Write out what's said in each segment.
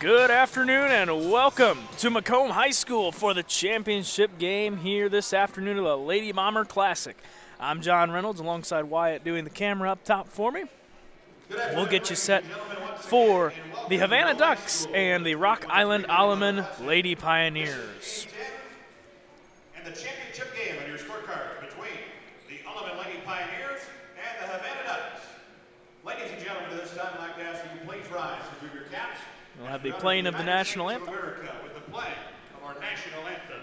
Good afternoon and welcome to Macomb High School for the championship game here this afternoon of the Lady Bomber Classic. I'm John Reynolds alongside Wyatt doing the camera up top for me. We'll get you set for the Havana Ducks and the Rock Island Alleman Lady Pioneers. And the championship game on your scorecard between the Alleman Lady Pioneers and the Havana Ducks. Ladies and gentlemen, at this time I'd like to ask you to please rise and move your caps. We'll have the playing of the national anthem. America with the playing of our national anthem.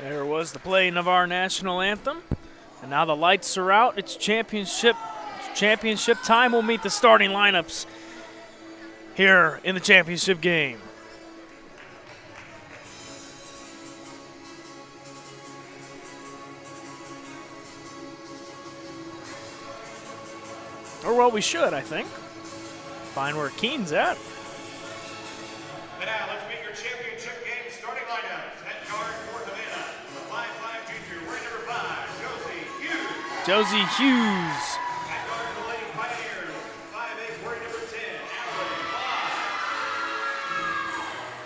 There was the playing of our national anthem. And now the lights are out. It's championship time. We'll meet the starting lineups here in the championship game. Or well, we should, I think. Find where Keen's at. And now let's meet your championship game starting lineups. Head guard for Havana, the 5'5" junior, wearing number 5, Josie Hughes. Josie Hughes. Head guard for the Lady Pioneers, 5'8", wearing number 10, Alleman.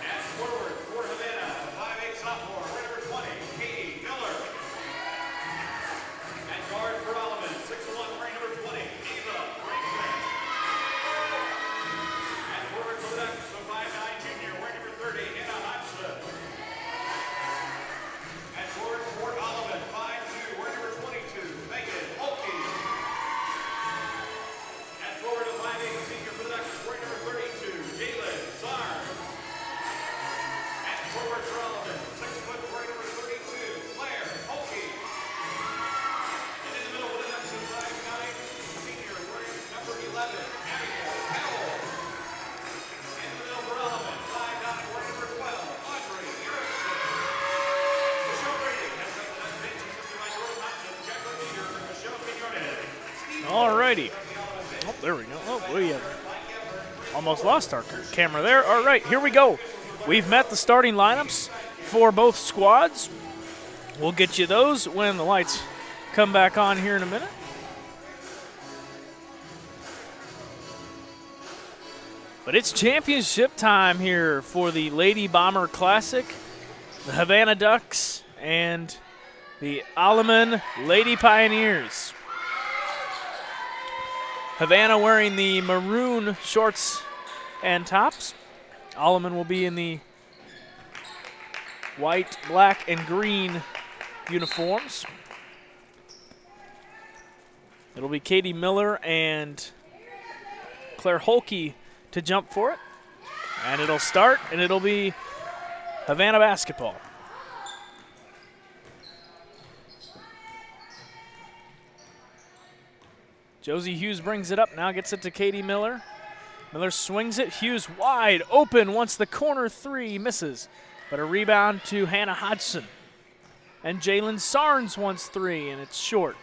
And forward for Havana, the 5'8" sophomore, wearing number 20, Katie Miller. And guard for Alleman, 6'1", wearing number 20, Eva Franklin. And forward for the Ducks, the 5'9" junior, wearing number 30, Hannah Hodgson. And forward for Alleman, 5'2", wearing number 22, Megan Holke. And forward to 5'8", senior for the Ducks, wearing number 32, Jalen Sarn. And forward for Alleman, 6 foot, wearing number 32, Claire Holke. And in the middle for the Ducks is 5'9", senior, wearing number 11, Abigail Powell. And in the middle for Alleman, 5'9", wearing number 12, Audrey Erickson. Michelle Brady has set the Ducks bench, assisted by Jordan Hodgson, Jacqueline Meader, and Michelle Quinones. All righty. Oh, there we go. Oh, we have almost lost our camera there. All right, here we go. We've met the starting lineups for both squads. We'll get you those when the lights come back on here in a minute. But it's championship time here for the Lady Bomber Classic, the Havana Ducks, and the Alleman Lady Pioneers. Havana wearing the maroon shorts and tops. Alleman will be in the white, black, and green uniforms. It'll be Katie Miller and Claire Holke to jump for it. And it'll start, and it'll be Havana basketball. Josie Hughes brings it up, now gets it to Katie Miller. Miller swings it, Hughes wide open once the corner three misses. But a rebound to Hannah Hodgson. And Jalen Sarnes wants three, and it's short.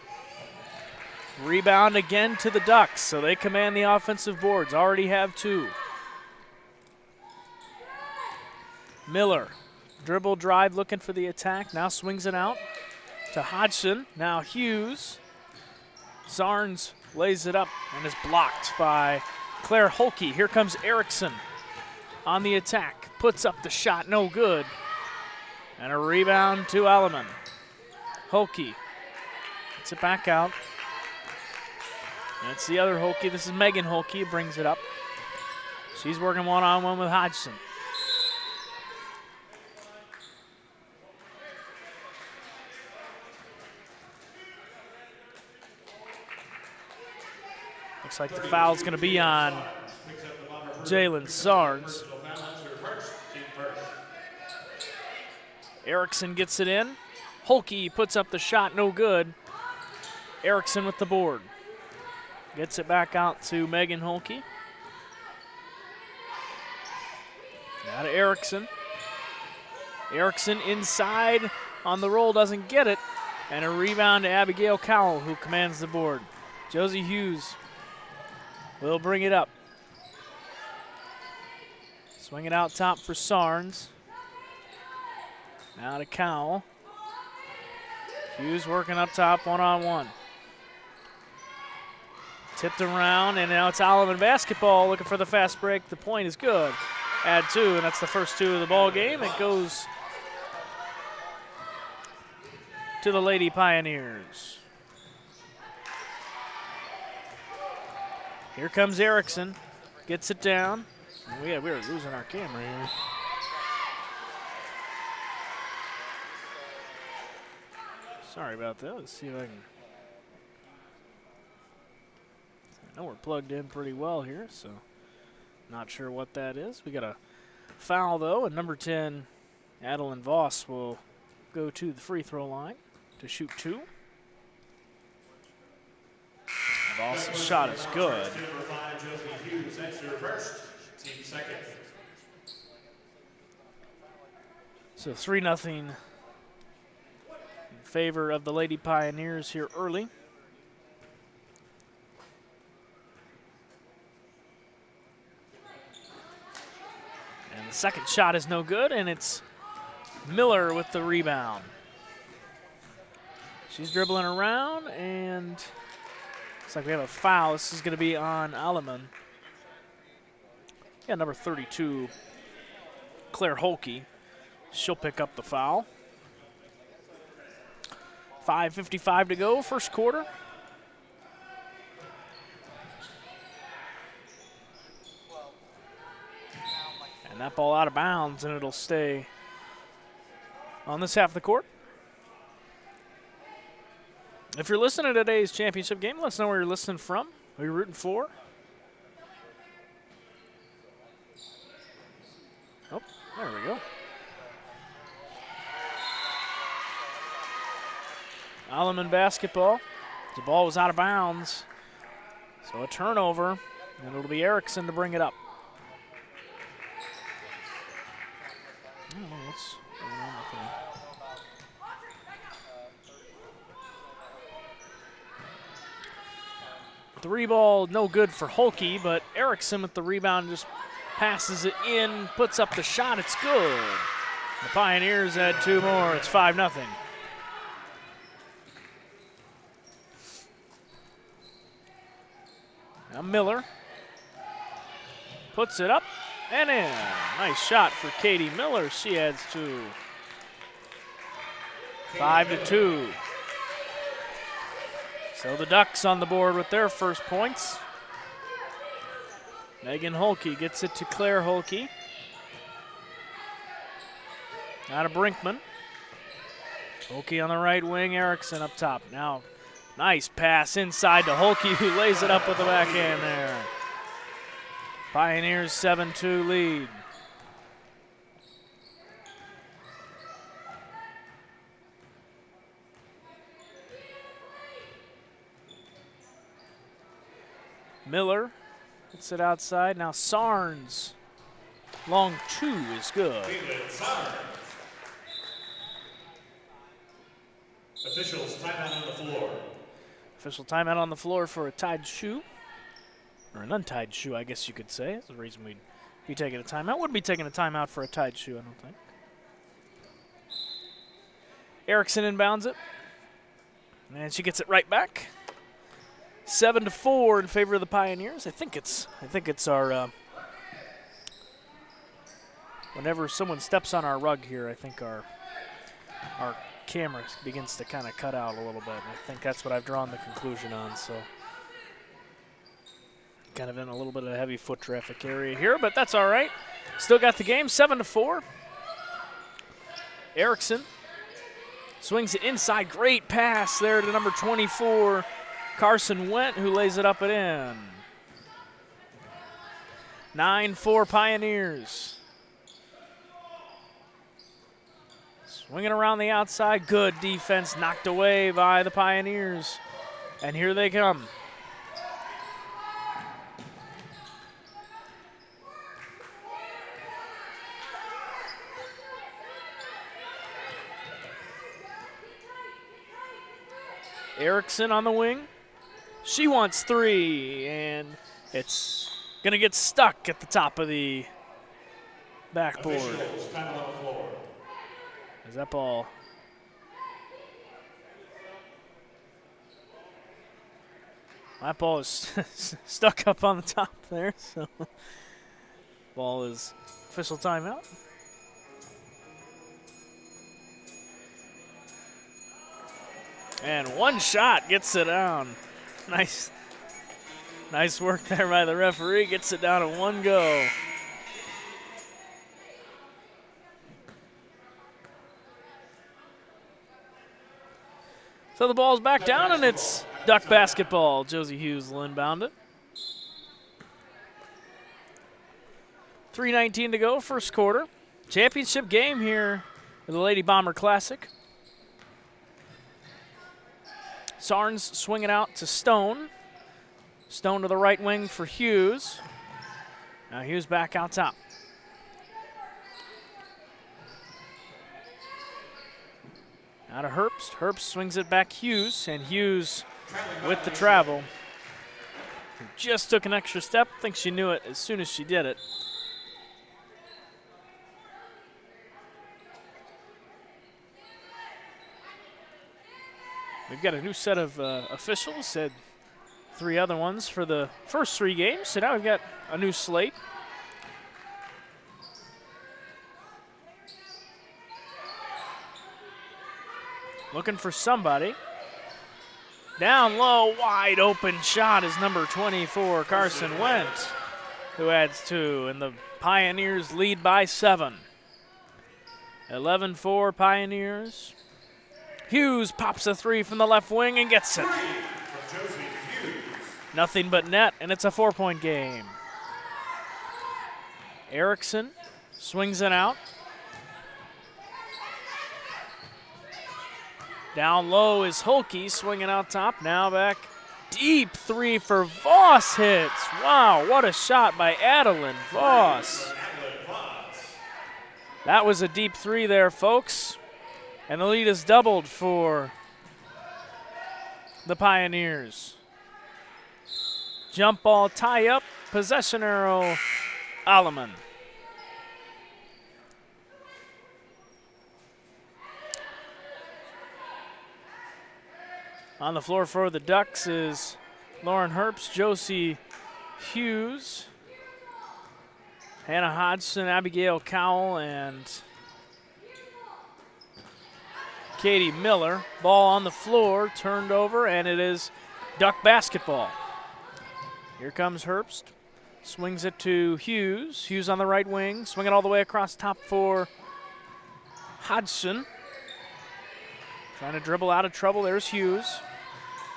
Rebound again to the Ducks, so they command the offensive boards, already have two. Miller, dribble drive looking for the attack, now swings it out to Hodgson. Now Hughes Zarnes lays it up and is blocked by Claire Holke. Here comes Erickson on the attack. Puts up the shot, no good. And a rebound to Alleman. Holke gets it back out. That's the other Holke. This is Megan Holke, brings it up. She's working one-on-one with Hodgson. Looks like the foul's going to be on Jalen Zarnes. Erickson gets it in. Holke puts up the shot, no good. Erickson with the board. Gets it back out to Megan Holke. Now to Erickson. Erickson inside on the roll, doesn't get it. And a rebound to Abigail Cowell, who commands the board. Josie Hughes will bring it up. Swing it out top for Zarnes. Now to Cowell. Hughes working up top, one-on-one. Tipped around, and now it's Alleman basketball looking for the fast break. The point is good. Add 2, and that's the first 2 of the ball game. It goes to the Lady Pioneers. Here comes Erickson. Gets it down. We were losing our camera here. Sorry about that. Let's see if I can. I know we're plugged in pretty well here, so not sure what that is. We got a foul, though, and number 10, Adeline Voss, will go to the free throw line to shoot 2. Voss's shot is good. So 3-0 in favor of the Lady Pioneers here early. And the second shot is no good, and it's Miller with the rebound. She's dribbling around, and looks like we have a foul. This is going to be on Alleman. Yeah, number 32, Claire Holke. She'll pick up the foul. 5:55 to go, first quarter. And that ball out of bounds, and it'll stay on this half of the court. If you're listening to today's championship game, let us know where you're listening from. Who you're rooting for. Oh, there we go. Alleman basketball. The ball was out of bounds. So a turnover, and it'll be Erickson to bring it up. I don't know what's going on with that. 3-ball, no good for Holke, but Erickson with the rebound just passes it in, puts up the shot, it's good. The Pioneers add 2 more, it's 5-0. Now Miller puts it up and in. Nice shot for Katie Miller. She adds 2. 5-2. So the Ducks on the board with their first points. Megan Holke gets it to Claire Holke. Out of Brinkman. Holke on the right wing, Erickson up top. Now, nice pass inside to Holke, who lays it up with the backhand there. Pioneers 7-2 lead. Miller puts it outside. Now Zarnes. Long 2 is good. Officials, timeout on the floor. Official timeout on the floor for a tied shoe. Or an untied shoe, I guess you could say. That's the reason we'd be taking a timeout. Wouldn't be taking a timeout for a tied shoe, I don't think. Erickson inbounds it. And she gets it right back. 7-4 in favor of the Pioneers. I think it's our whenever someone steps on our rug here, I think our camera begins to kind of cut out a little bit. And I think that's what I've drawn the conclusion on. So kind of in a little bit of a heavy foot traffic area here, but that's all right. Still got the game, 7-4. Erickson swings it inside. Great pass there to number 24, Carson Wendt, who lays it up and in. 9-4 Pioneers. Swinging around the outside. Good defense knocked away by the Pioneers. And here they come. Erickson on the wing. She wants 3, and it's going to get stuck at the top of the backboard. Is that ball? That ball is stuck up on the top there, so ball is official timeout. And one shot gets it down. Nice work there by the referee. Gets it down in one go. So the ball's back down, and it's Duck basketball. Josie Hughes will inbound it. 3:19 to go, first quarter. Championship game here at the Lady Bomber Classic. Sarnes swinging out to Stone. Stone to the right wing for Hughes. Now Hughes back out top. Out of Herbst. Herbst swings it back Hughes, and Hughes with the travel. Just took an extra step. I think she knew it as soon as she did it. We've got a new set of officials, said 3 other ones for the first 3 games, so now we've got a new slate. Looking for somebody. Down low, wide open shot is number 24, Carson Wendt, who adds 2, and the Pioneers lead by 7. 11-4 Pioneers. Hughes pops a 3 from the left wing and gets it. Nothing but net, and it's a 4-point game. Erickson swings it out. Down low is Hulke swinging out top. Now back deep 3 for Voss hits. Wow, what a shot by Adeline Voss. That was a deep 3 there, folks. And the lead is doubled for the Pioneers. Jump ball tie up, possession arrow, Alleman. On the floor for the Ducks is Lauren Herbst, Josie Hughes, Hannah Hodgson, Abigail Cowell, and Katie Miller. Ball on the floor, turned over, and it is Duck basketball. Here comes Herbst. Swings it to Hughes. Hughes on the right wing. Swing it all the way across top for Hodgson. Trying to dribble out of trouble. There's Hughes.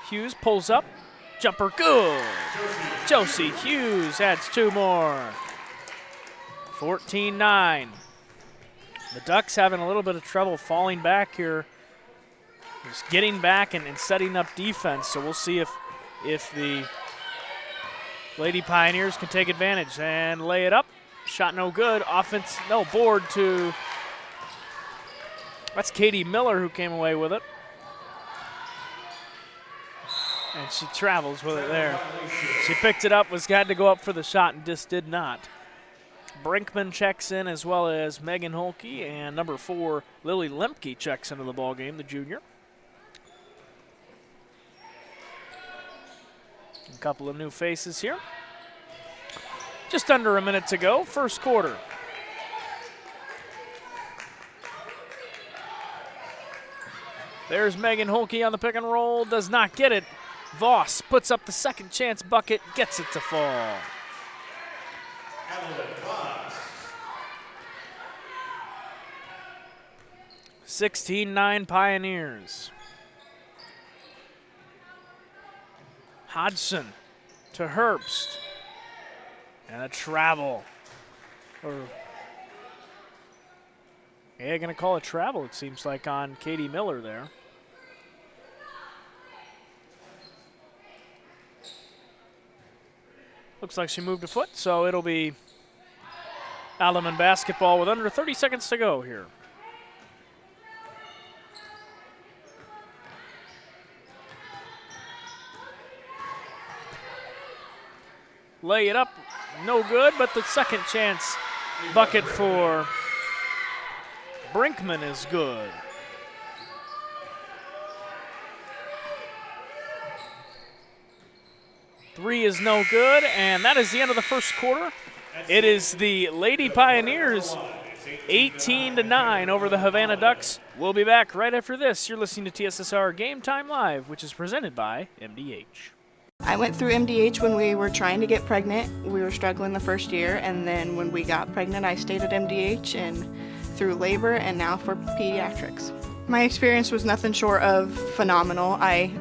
Hughes pulls up. Jumper good. Josie Hughes adds 2 more. 14-9. The Ducks having a little bit of trouble falling back here. Just getting back and setting up defense. So we'll see if the Lady Pioneers can take advantage and lay it up. Shot no good. Offense, no, board to, that's Katie Miller who came away with it. And she travels with it there. She picked it up, had to go up for the shot, and just did not. Brinkman checks in, as well as Megan Hulke, and number 4, Lily Lemke, checks into the ballgame, the junior. Couple of new faces here. Just under a minute to go, first quarter. There's Megan Holke on the pick and roll, does not get it. Voss puts up the second chance bucket, gets it to fall. 16-9 Pioneers. Hodgson to Herbst. And a travel. Yeah, going to call it travel, it seems like, on Katie Miller there. Looks like she moved a foot, so it'll be Alleman basketball with under 30 seconds to go here. Lay it up, no good, but the second chance bucket for Brinkman is good. Three is no good, and that is the end of the first quarter. It is the Lady Pioneers 18-9 over the Havana Ducks. We'll be back right after this. You're listening to TSSR Game Time Live, which is presented by MDH. I went through MDH when we were trying to get pregnant. We were struggling the first year, and then when we got pregnant, I stayed at MDH and through labor and now for pediatrics. My experience was nothing short of phenomenal. I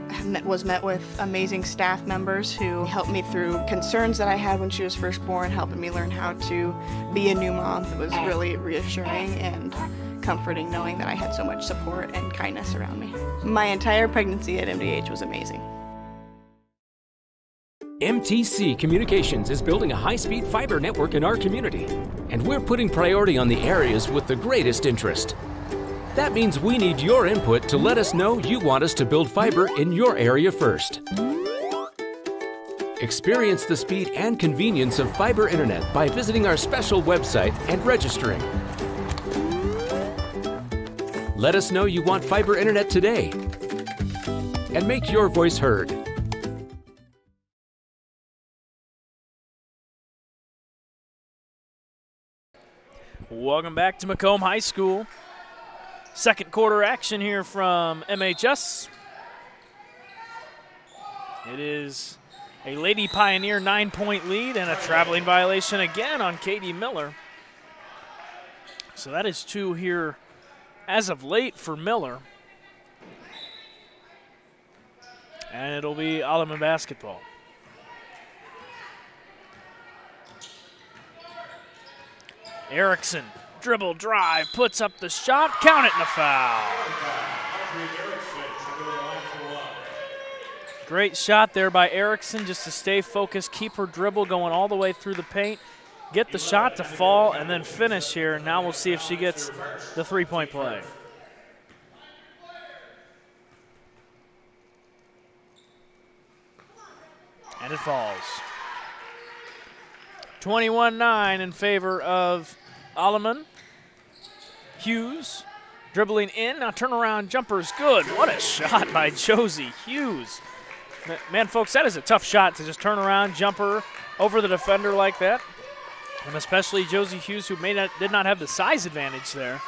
was met with amazing staff members who helped me through concerns that I had when she was first born, helping me learn how to be a new mom. It was really reassuring and comforting knowing that I had so much support and kindness around me. My entire pregnancy at MDH was amazing. MTC Communications is building a high-speed fiber network in our community, and we're putting priority on the areas with the greatest interest. That means we need your input to let us know you want us to build fiber in your area first. Experience the speed and convenience of fiber internet by visiting our special website and registering. Let us know you want fiber internet today, and make your voice heard. Welcome back to Macomb High School. Second quarter action here from MHS. It is a Lady Pioneer 9-point lead and a traveling violation again on Katie Miller. So that is two here as of late for Miller. And it'll be Alleman basketball. Erickson, dribble, drive, puts up the shot, count it, and a foul. Great shot there by Erickson just to stay focused, keep her dribble going all the way through the paint, get the shot to fall, and then finish here. Now we'll see if she gets the three-point play. And it falls. 21-9 in favor of Alleman. Hughes dribbling in, now turnaround jumper's good. What a shot by Josie Hughes. Man, folks, that is a tough shot to just turn around, jumper over the defender like that. And especially Josie Hughes, who did not have the size advantage there,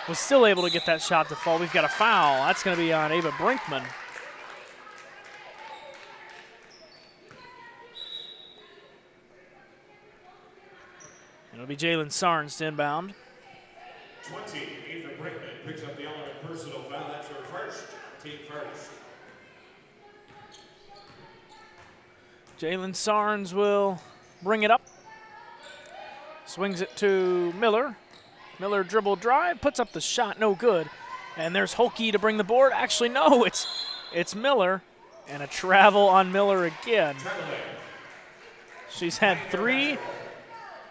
was still able to get that shot to fall. We've got a foul. That's going to be on Ava Brinkman. It'll be Jalen Sarnes to inbound. 20, Ava Brinkman picks up the element personal foul. That's her first, team first. Jalen Sarnes will bring it up. Swings it to Miller. Miller dribble drive, puts up the shot, no good. And there's Holke to bring the board. Actually, no, it's Miller. And a travel on Miller again. She's had 3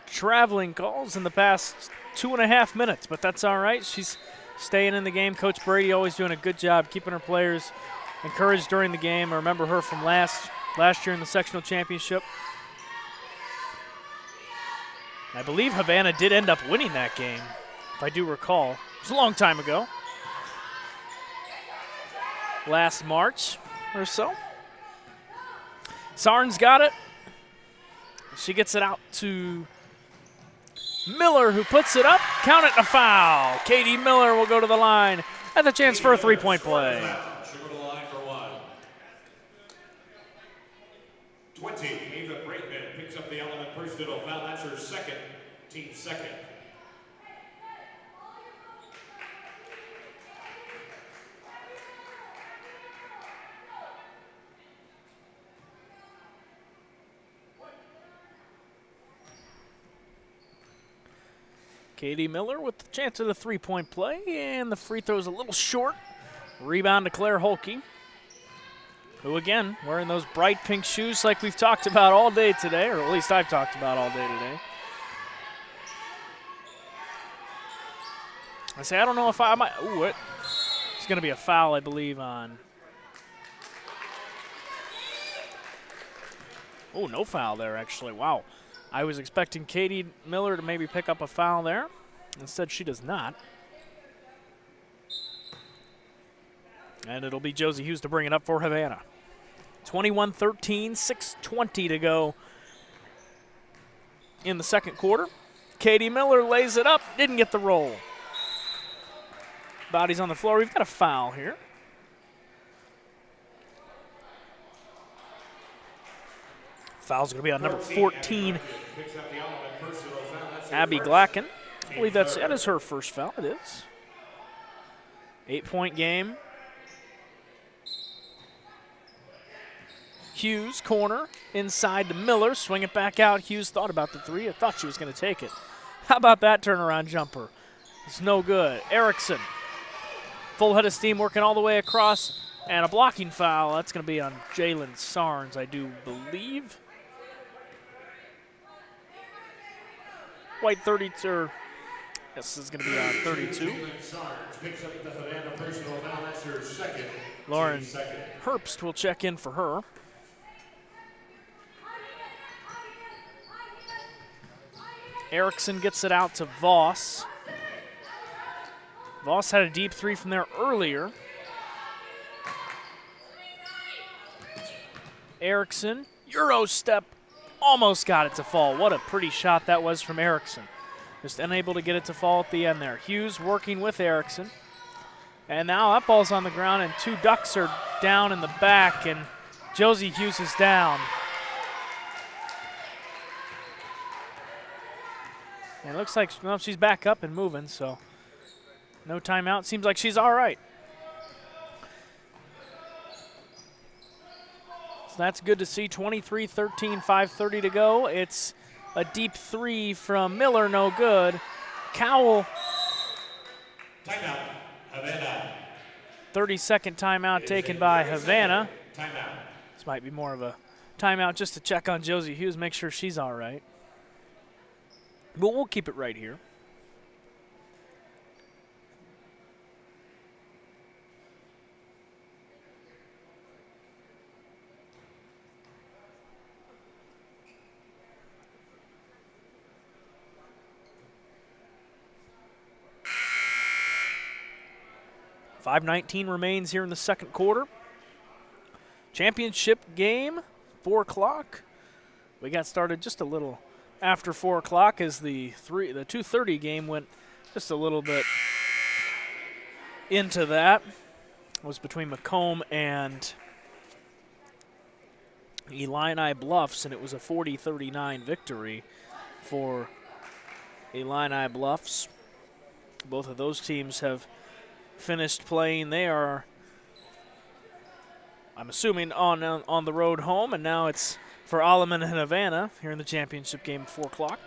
traveling calls in the past 2.5 minutes, but that's all right. She's staying in the game. Coach Brady always doing a good job keeping her players encouraged during the game. I remember her from last year in the sectional championship. I believe Havana did end up winning that game, if I do recall. It was a long time ago. Last March or so. Sarn's got it. She gets it out to Miller, who puts it up. Count it, a foul. Katie Miller will go to the line at the chance for a three-point play. She'll go to the line for one. 20, Ava Braitman picks up the Alleman personal foul. That's her second, team second. Katie Miller with the chance of the three-point play, and the free throw is a little short. Rebound to Claire Holke, who again wearing those bright pink shoes like we've talked about all day today, or at least I've talked about all day today. I don't know if I might. Ooh, it's going to be a foul, I believe, on. Oh, no foul there, actually. Wow. I was expecting Katie Miller to maybe pick up a foul there. Instead, she does not. And it'll be Josie Hughes to bring it up for Havana. 21-13, 6:20 to go in the second quarter. Katie Miller lays it up, didn't get the roll. Body's on the floor. We've got a foul here. Foul's going to be on number 14, Abby Glacken. I believe that is her first foul. It is. 8-point game. Hughes, corner, inside to Miller. Swing it back out. Hughes thought about the three. I thought she was going to take it. How about that turnaround jumper? It's no good. Erickson, full head of steam, working all the way across. And a blocking foul. That's going to be on Jalen Sarnes, I do believe. White 32. This is going to be on 32. Lauren Herbst will check in for her. Erickson gets it out to Voss. Voss had a deep three from there earlier. Erickson, Euro step, almost got it to fall. What a pretty shot that was from Erickson. Just unable to get it to fall at the end there. Hughes working with Erickson. And now that ball's on the ground, and two Ducks are down in the back, and Josie Hughes is down. And it looks like she's back up and moving, so no timeout. Seems like she's all right. So that's good to see. 23-13, 5:30 to go. It's a deep three from Miller, no good. Cowell. Timeout, Havana. 30-second timeout taken by Havana. Timeout. This might be more of a timeout just to check on Josie Hughes, make sure she's all right. But we'll keep it right here. .5:19 remains here in the second quarter. Championship game, 4 o'clock. We got started just a little after 4 o'clock as the 2:30 game went just a little bit into that. It was between Macomb and Illini Bluffs, and it was a 40-39 victory for Illini Bluffs. Both of those teams have finished playing. They are, I'm assuming, on the road home, and now it's for Alleman and Havana here in the championship game at 4 o'clock.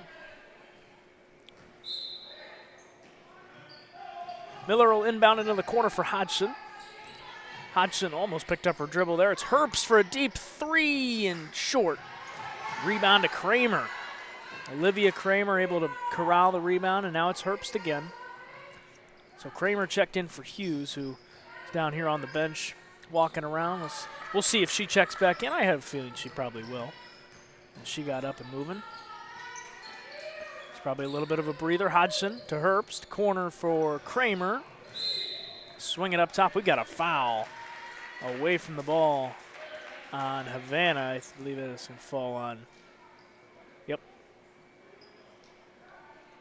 Miller will inbound into the corner for Hodgson. Hodgson almost picked up her dribble there. It's Herbst for a deep three and short. Rebound to Kramer. Olivia Kramer able to corral the rebound, and now it's Herbst again. So Kramer checked in for Hughes, who is down here on the bench walking around. We'll see if she checks back in. I have a feeling she probably will. And she got up and moving. It's probably a little bit of a breather. Hodgson to Herbst. Corner for Kramer. Swing it up top. We got a foul away from the ball on Havana. I believe it's going to fall on, yep.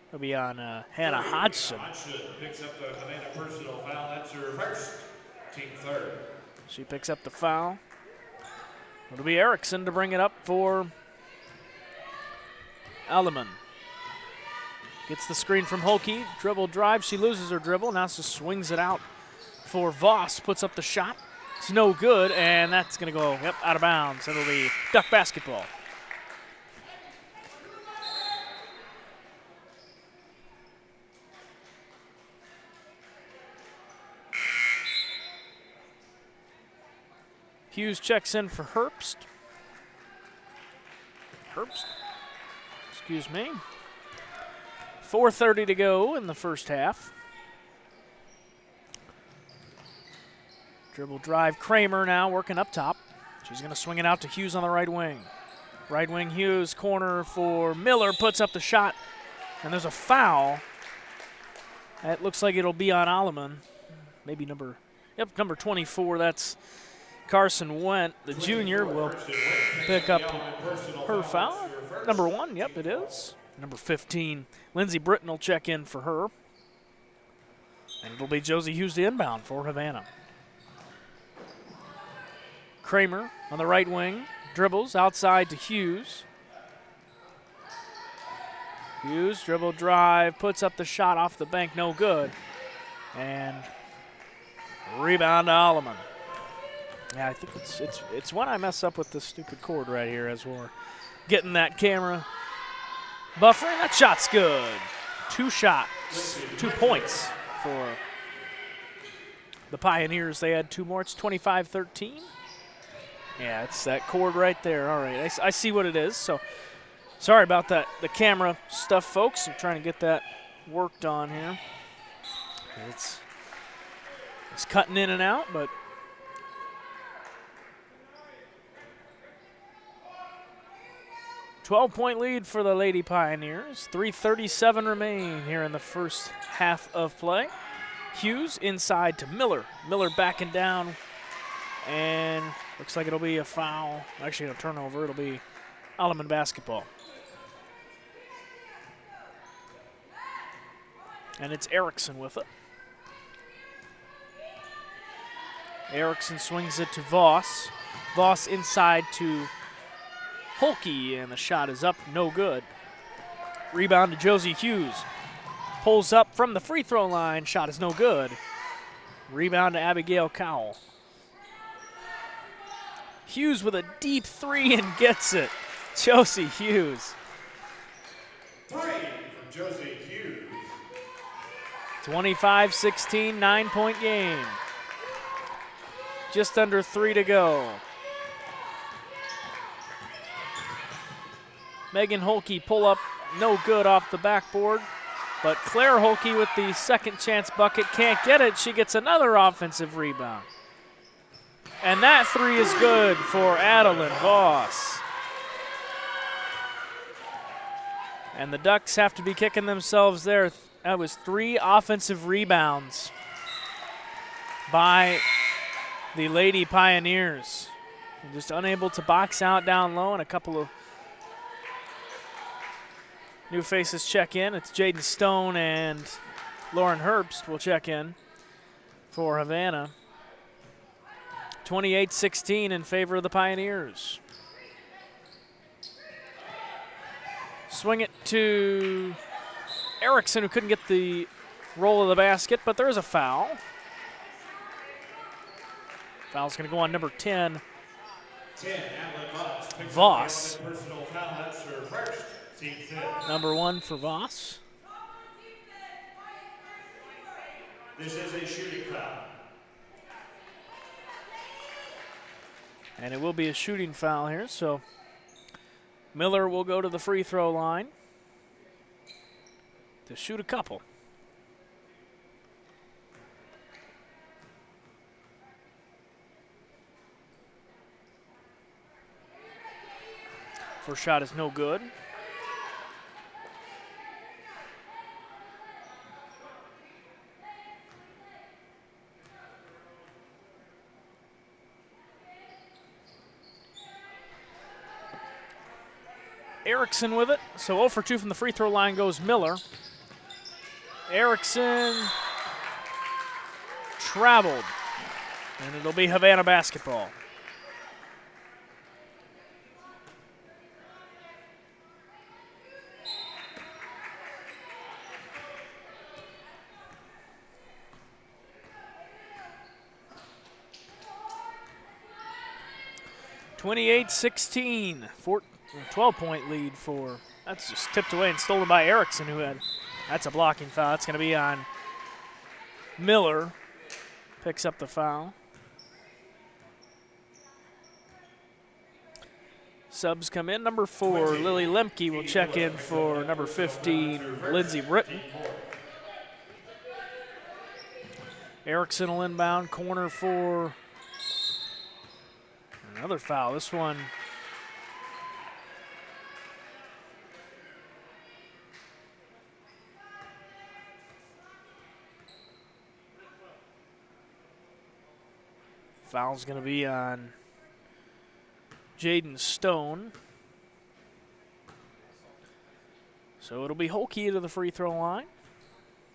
It'll be on Hannah Hodgson. Hodgson picks up the Havana personal foul. That's her first, team third. She picks up the foul. It'll be Erickson to bring it up for Alleman. Gets the screen from Holke. Dribble drive. She loses her dribble. Now she swings it out for Voss. Puts up the shot. It's no good, and that's going to go out of bounds. It'll be Duck basketball. Hughes checks in for Herbst. Excuse me. 4:30 to go in the first half. Dribble drive, Kramer now working up top. She's going to swing it out to Hughes on the right wing. Right wing Hughes, corner for Miller, puts up the shot, and there's a foul. It looks like it'll be on Alleman. Maybe number 24, that's Carson Went, the junior, will pick up her foul. Number 1, yep, it is. Number 15, Lindsey Britton will check in for her. And it'll be Josie Hughes the inbound for Havana. Kramer on the right wing, dribbles outside to Hughes. Hughes, dribble drive, puts up the shot off the bank, no good. And rebound to Alleman. Yeah, I think it's when I mess up with this stupid cord right here as we're getting that camera buffering. That shot's good. 2 shots, 2 points for the Pioneers. They had 2 more. It's 25-13. Yeah, it's that cord right there. All right, I see what it is. So sorry about that, the camera stuff, folks. I'm trying to get that worked on here. It's cutting in and out, but 12-point lead for the Lady Pioneers. 3:37 remain here in the first half of play. Hughes inside to Miller. Miller backing down, and looks like it'll be a foul. Actually, a turnover. It'll be Alleman basketball. And it's Erickson with it. Erickson swings it to Voss. Voss inside to Holke, and the shot is up, no good. Rebound to Josie Hughes. Pulls up from the free throw line, shot is no good. Rebound to Abigail Cowell. Hughes with a deep 3 and gets it. Josie Hughes. 3 from Josie Hughes. 25-16, 9-point game. Just under 3 to go. Megan Holke pull up, no good off the backboard. But Claire Holke with the second chance bucket can't get it. She gets another offensive rebound. And that 3 is good for Adeline Voss. And the Ducks have to be kicking themselves there. That was 3 offensive rebounds by the Lady Pioneers. Just unable to box out down low, and a couple of new faces check in. It's Jaden Stone and Lauren Herbst will check in for Havana. 28-16 in favor of the Pioneers. Swing it to Erickson, who couldn't get the roll of the basket, but there is a foul. Foul's going to go on number 10, 10, Adeline Voss. Personal foul, that's her first. Team 5. Number 1 for Voss. This is a shooting foul. And it will be a shooting foul here, so Miller will go to the free throw line to shoot a couple. First shot is no good. Erickson with it. So 0 for 2 from the free throw line goes Miller. Erickson traveled, and it'll be Havana basketball. (28-16), 12-point lead for. That's just tipped away and stolen by Erickson, who had. That's a blocking foul. That's going to be on Miller. Picks up the foul. Subs come in. Number 4, Lily Lemke will check in for number 15, Lindsey Britton. Erickson will inbound. Corner for another foul. This one. Foul's going to be on Jaden Stone. So it'll be Holkey to the free throw line.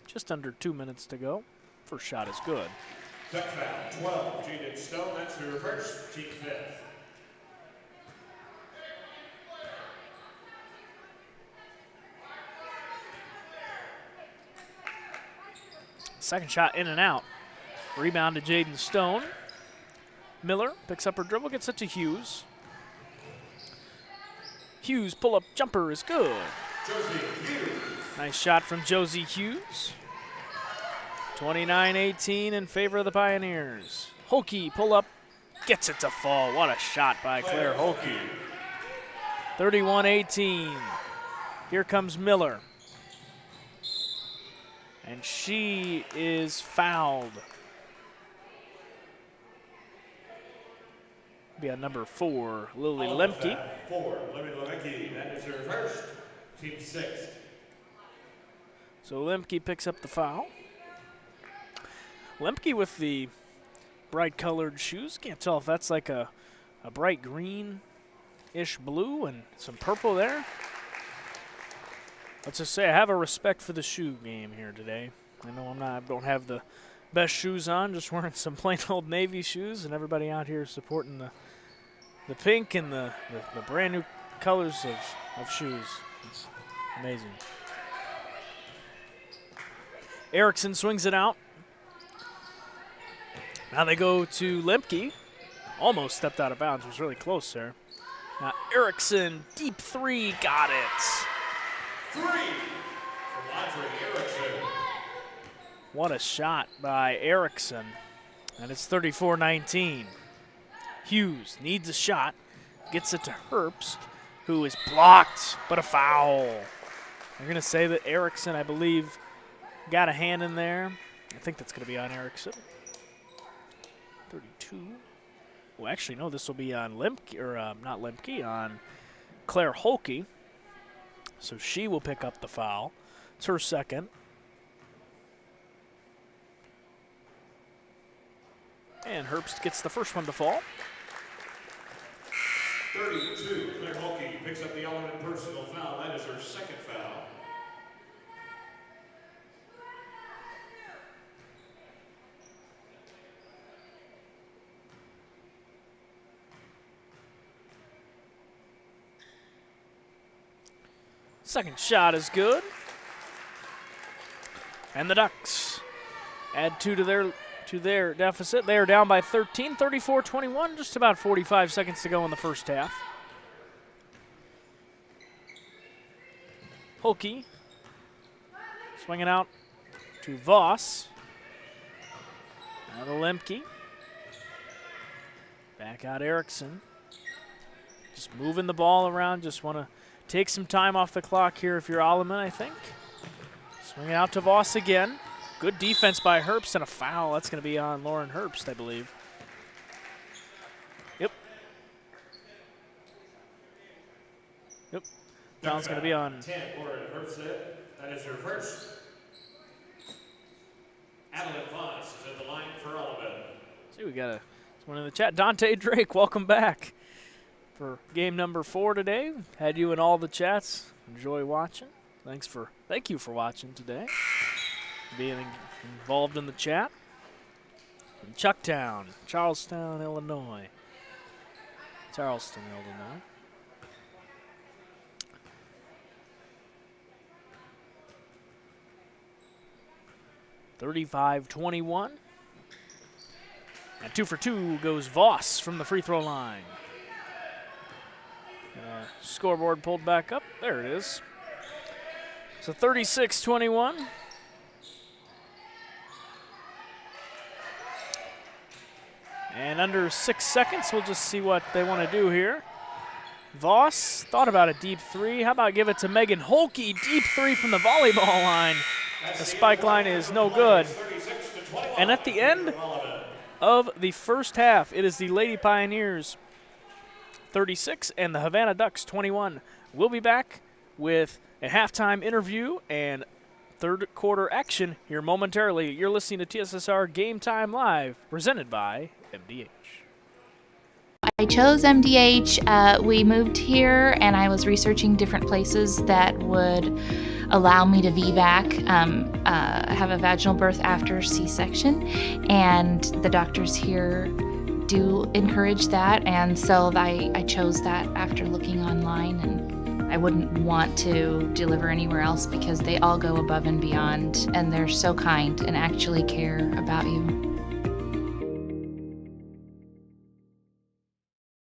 Just under 2 minutes to go. First shot is good. Tech foul, 12, Jaden Stone. That's her first, team fifth. Second shot in and out. Rebound to Jaden Stone. Miller picks up her dribble, gets it to Hughes. Hughes pull-up jumper is good. Nice shot from Josie Hughes. 29-18 in favor of the Pioneers. Holkey pull-up, gets it to fall. What a shot by Claire Holkey. 31-18. Here comes Miller. And she is fouled. Be on number 4, Lily Lemke. 4, Lily Lemke. That is her first, team sixth. So Lemke picks up the foul. Lemke with the bright colored shoes. Can't tell if that's like a bright green-ish blue and some purple there. Let's just say I have a respect for the shoe game here today. I know I don't have the best shoes on, just wearing some plain old Navy shoes, and everybody out here supporting the pink and the brand new colors of shoes. It's amazing. Erickson swings it out. Now they go to Lemke. Almost stepped out of bounds, was really close there. Now Erickson, deep 3, got it. 3 from Audrey Erickson. What a shot by Erickson. And it's 34-19. Hughes needs a shot. Gets it to Herbst, who is blocked, but a foul. They're going to say that Erickson, I believe, got a hand in there. I think that's going to be on Erickson. 32. Well, actually, no, this will be on Lemke, or not Lemke, on Claire Holkey. So she will pick up the foul. It's her second. And Herbst gets the first one to fall. 32, Claire Holkey picks up the Alleman personal foul. That is her second foul. Second shot is good. And the Ducks add 2 to their deficit. They are down by 13, 34-21, just about 45 seconds to go in the first half. Holkey swinging out to Voss. Now to Lemke. Back out Erickson. Just moving the ball around, just want to take some time off the clock here if you're Alleman, I think. Swing it out to Voss again. Good defense by Herbst and a foul. That's going to be on Lauren Herbst, I believe. Yep. Foul's going to be on. 10, Lauren Herbst. That is her first. Adeline Voss is at the line for Alleman. See, we got someone in the chat. Dante Drake, welcome back. for game number 4 today. Had you in all the chats. Enjoy watching. Thank you for watching today. Being involved in the chat. From Chucktown, Charlestown, Illinois. Charleston, Illinois. (35-21). And 2 for 2 goes Voss from the free throw line. Scoreboard pulled back up. There it is. So 36-21. And under 6 seconds, we'll just see what they want to do here. Voss thought about a deep 3. How about give it to Megan Holke? Deep 3 from the volleyball line. The spike line is no good. And at the end of the first half, it is the Lady Pioneers 36 and the Havana Ducks 21. We'll be back with a halftime interview and third quarter action here momentarily. You're listening to TSSR Game Time Live, presented by MDH. I chose MDH. We moved here, and I was researching different places that would allow me to VBAC, have a vaginal birth after C-section, and the doctors here do encourage that, and so I chose that after looking online, and I wouldn't want to deliver anywhere else because they all go above and beyond, and they're so kind and actually care about you.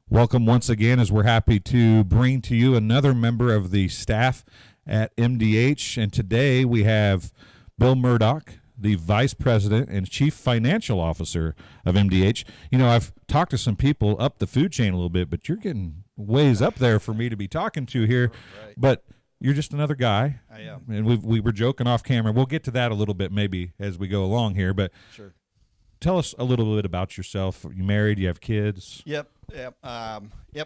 Welcome once again, as we're happy to bring to you another member of the staff at MDH. And today we have Bill Murdoch, the Vice President and Chief Financial Officer of MDH. You know, I've talked to some people up the food chain a little bit, but you're getting ways up there for me to be talking to here. Right. But you're just another guy. I am. And we were joking off camera. We'll get to that a little bit maybe as we go along here. But sure. Tell us a little bit about yourself. Are you married? You have kids? Yep.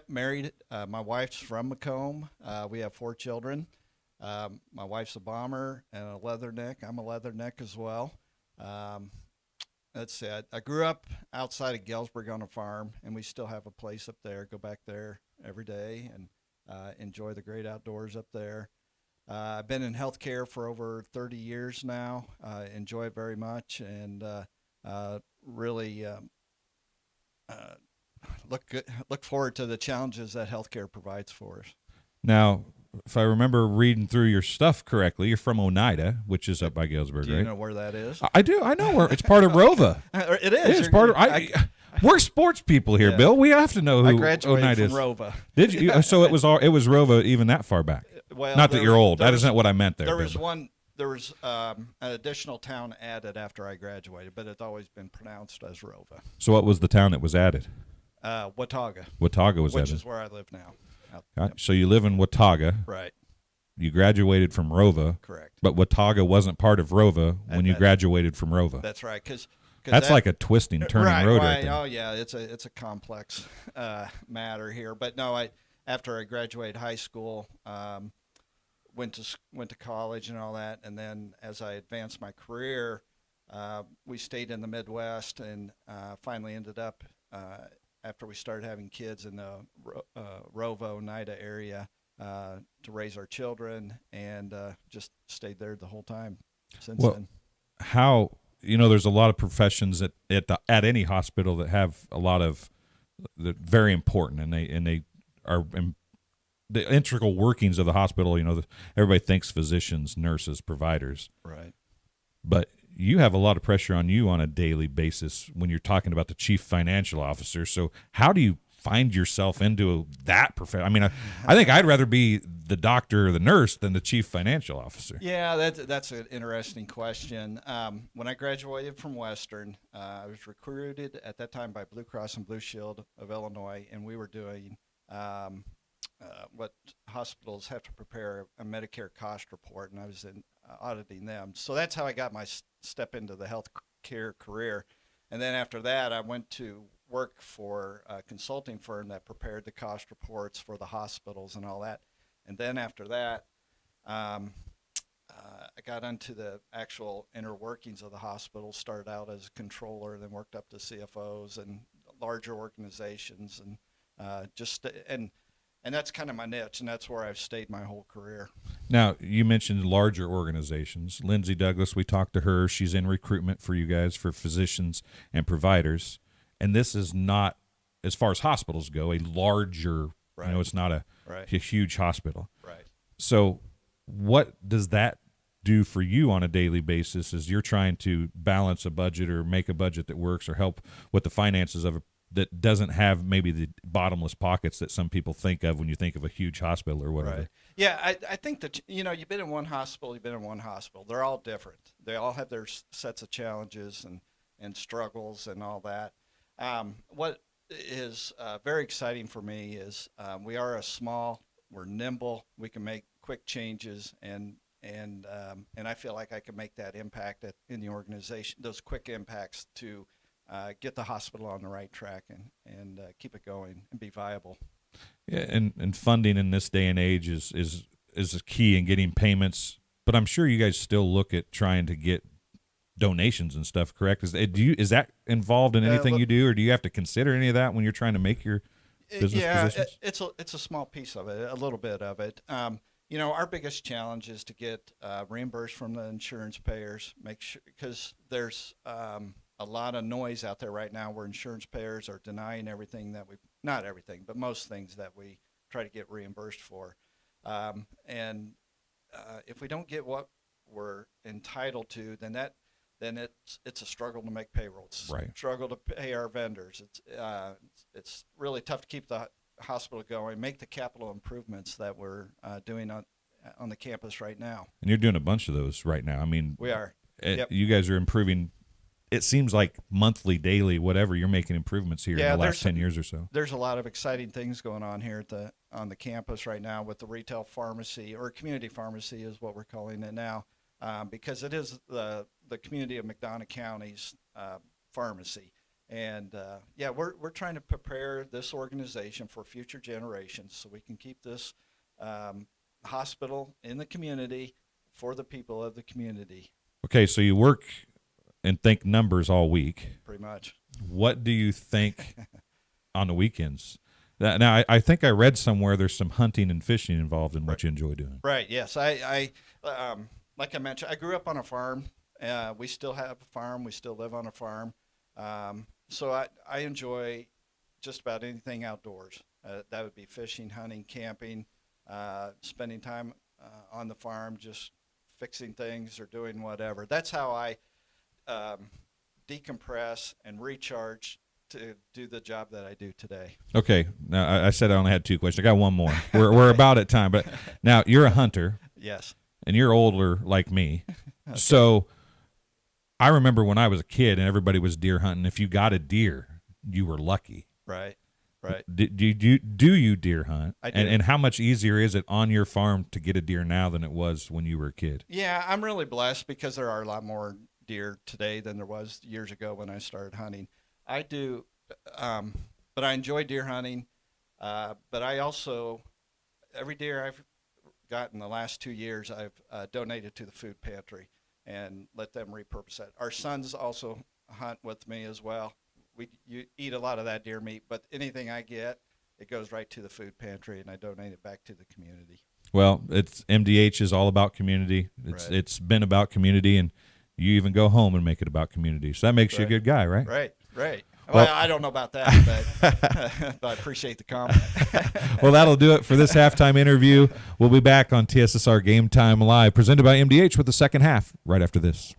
Married. My wife's from Macomb. We have 4 children. My wife's a bomber and a leatherneck. I'm a leatherneck as well. That's it. I grew up outside of Galesburg on a farm, and we still have a place up there. Go back there every day and enjoy the great outdoors up there. I've been in healthcare for over 30 years now. Enjoy it very much, and really look forward to the challenges that healthcare provides for us. Now, if I remember reading through your stuff correctly, you're from Oneida, which is up by Galesburg, Do you right? know where that is? I do. I know where. It's part of Rova. It is. It's part of. We're sports people here, Yeah. Bill. We have to know who I graduated Oneida from is. Rova. Did you? So it was Rova even that far back. Well, Not that you're old. That isn't what I meant there. There Bill, was but- one. There was an additional town added after I graduated, but it's always been pronounced as Rova. So what was the town that was added? Watauga. Watauga was which added. is where I live now. So you live in Watauga. Right. You graduated from Rova. Correct. But Watauga wasn't part of Rova when you graduated from Rova. That's right. Because that's like a twisting, turning road right there. Oh yeah, it's a complex matter here. But no, after I graduated high school, went to college and all that, and then as I advanced my career, we stayed in the Midwest and finally ended up after we started having kids in the Rova, Oneida area to raise our children, and just stayed there the whole time since then. How, there's a lot of professions at any hospital that have a lot of very important, and they are the integral workings of the hospital. Everybody thinks physicians, nurses, providers, right? But you have a lot of pressure on you on a daily basis when you're talking about the chief financial officer. So how do you find yourself into that profession? I mean, I think I'd rather be the doctor or the nurse than the chief financial officer. Yeah, that's an interesting question. When I graduated from Western, I was recruited at that time by Blue Cross and Blue Shield of Illinois, and we were doing what hospitals have to prepare a Medicare cost report, and I was auditing them. So that's how I got my step into the healthcare career. And then after that, I went to work for a consulting firm that prepared the cost reports for the hospitals and all that. And then after that, I got into the actual inner workings of the hospital, started out as a controller, then worked up to CFOs and larger organizations, and and that's kind of my niche, and that's where I've stayed my whole career. Now, you mentioned larger organizations. Lindsay Douglas, we talked to her. She's in recruitment for you guys for physicians and providers. And this is not, as far as hospitals go, a larger, Right. it's not a huge hospital. Right. So what does that do for you on a daily basis as you're trying to balance a budget or make a budget that works or help with the finances of that doesn't have maybe the bottomless pockets that some people think of when you think of a huge hospital or whatever? Right. Yeah, I think that, you've been in one hospital, you've been in one hospital. They're all different. They all have their sets of challenges and struggles and all that. What is very exciting for me is we are we're nimble, we can make quick changes, and I feel like I can make that impact in the organization, those quick impacts to get the hospital on the right track and keep it going and be viable. Yeah, and funding in this day and age is a key in getting payments. But I'm sure you guys still look at trying to get donations and stuff. Correct? Is that involved in anything you do, or do you have to consider any of that when you're trying to make your business positions? It's a small piece of it, a little bit of it. Our biggest challenge is to get reimbursed from the insurance payers. Make sure, because there's a lot of noise out there right now where insurance payers are denying everything that not everything, but most things that we try to get reimbursed for. If we don't get what we're entitled to, then it's a struggle to make payrolls. Right. Struggle to pay our vendors. It's really tough to keep the hospital going, make the capital improvements that we're doing on the campus right now. And you're doing a bunch of those right now. I mean, we are. Yep. You guys are improving. It seems like monthly, daily, whatever, you're making improvements here in the last 10 years or so. There's a lot of exciting things going on here on the campus right now with the retail pharmacy, or community pharmacy is what we're calling it now, because it is the community of McDonough County's pharmacy. And we're trying to prepare this organization for future generations so we can keep this hospital in the community for the people of the community. Okay, so you work and think numbers all week. Pretty much. What do you think on the weekends? Now, I think I read somewhere there's some hunting and fishing involved in what you enjoy doing. Right, yes. I like I mentioned, I grew up on a farm. We still have a farm. We still live on a farm. So I enjoy just about anything outdoors. That would be fishing, hunting, camping, spending time on the farm, just fixing things or doing whatever. That's how I decompress and recharge to do the job that I do today. Okay. Now, I said I only had two questions. I got one more. We're about at time. But now, you're a hunter. Yes. And you're older like me. Okay. So I remember when I was a kid and everybody was deer hunting, if you got a deer, you were lucky. Right. Right. Do you deer hunt? I do. And how much easier is it on your farm to get a deer now than it was when you were a kid? Yeah, I'm really blessed because there are a lot more deer today than there was years ago when I started hunting. I do, but I enjoy deer hunting. But I also, every deer I've gotten the last 2 years, I've donated to the food pantry and let them repurpose it. Our sons also hunt with me as well. You eat a lot of that deer meat, but anything I get, it goes right to the food pantry, and I donate it back to the community. Well, MDH is all about community. It's been about community, and you even go home and make it about community. So that makes you a good guy, right? Right. Well, I don't know about that, but I appreciate the comment. Well, that'll do it for this halftime interview. We'll be back on TSSR Game Time Live, presented by MDH, with the second half right after this.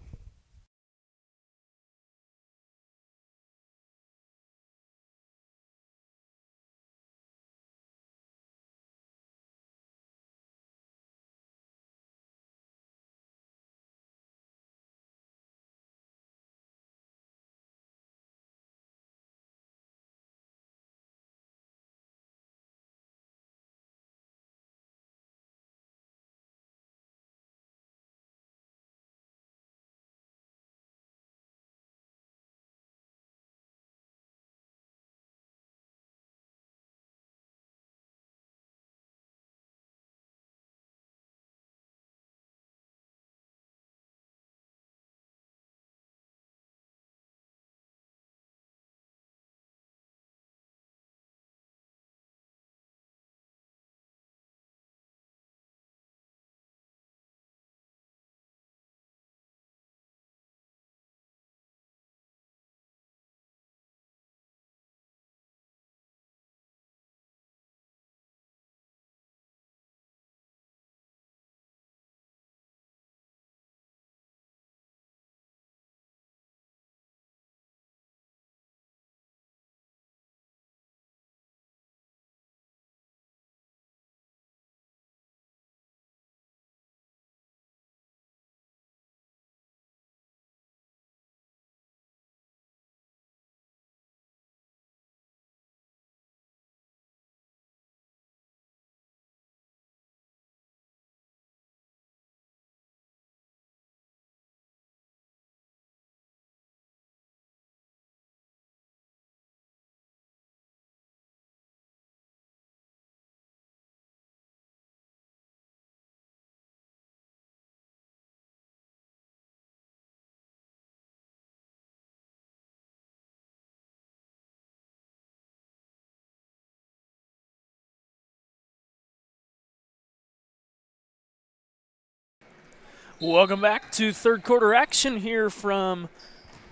Welcome back to third quarter action here from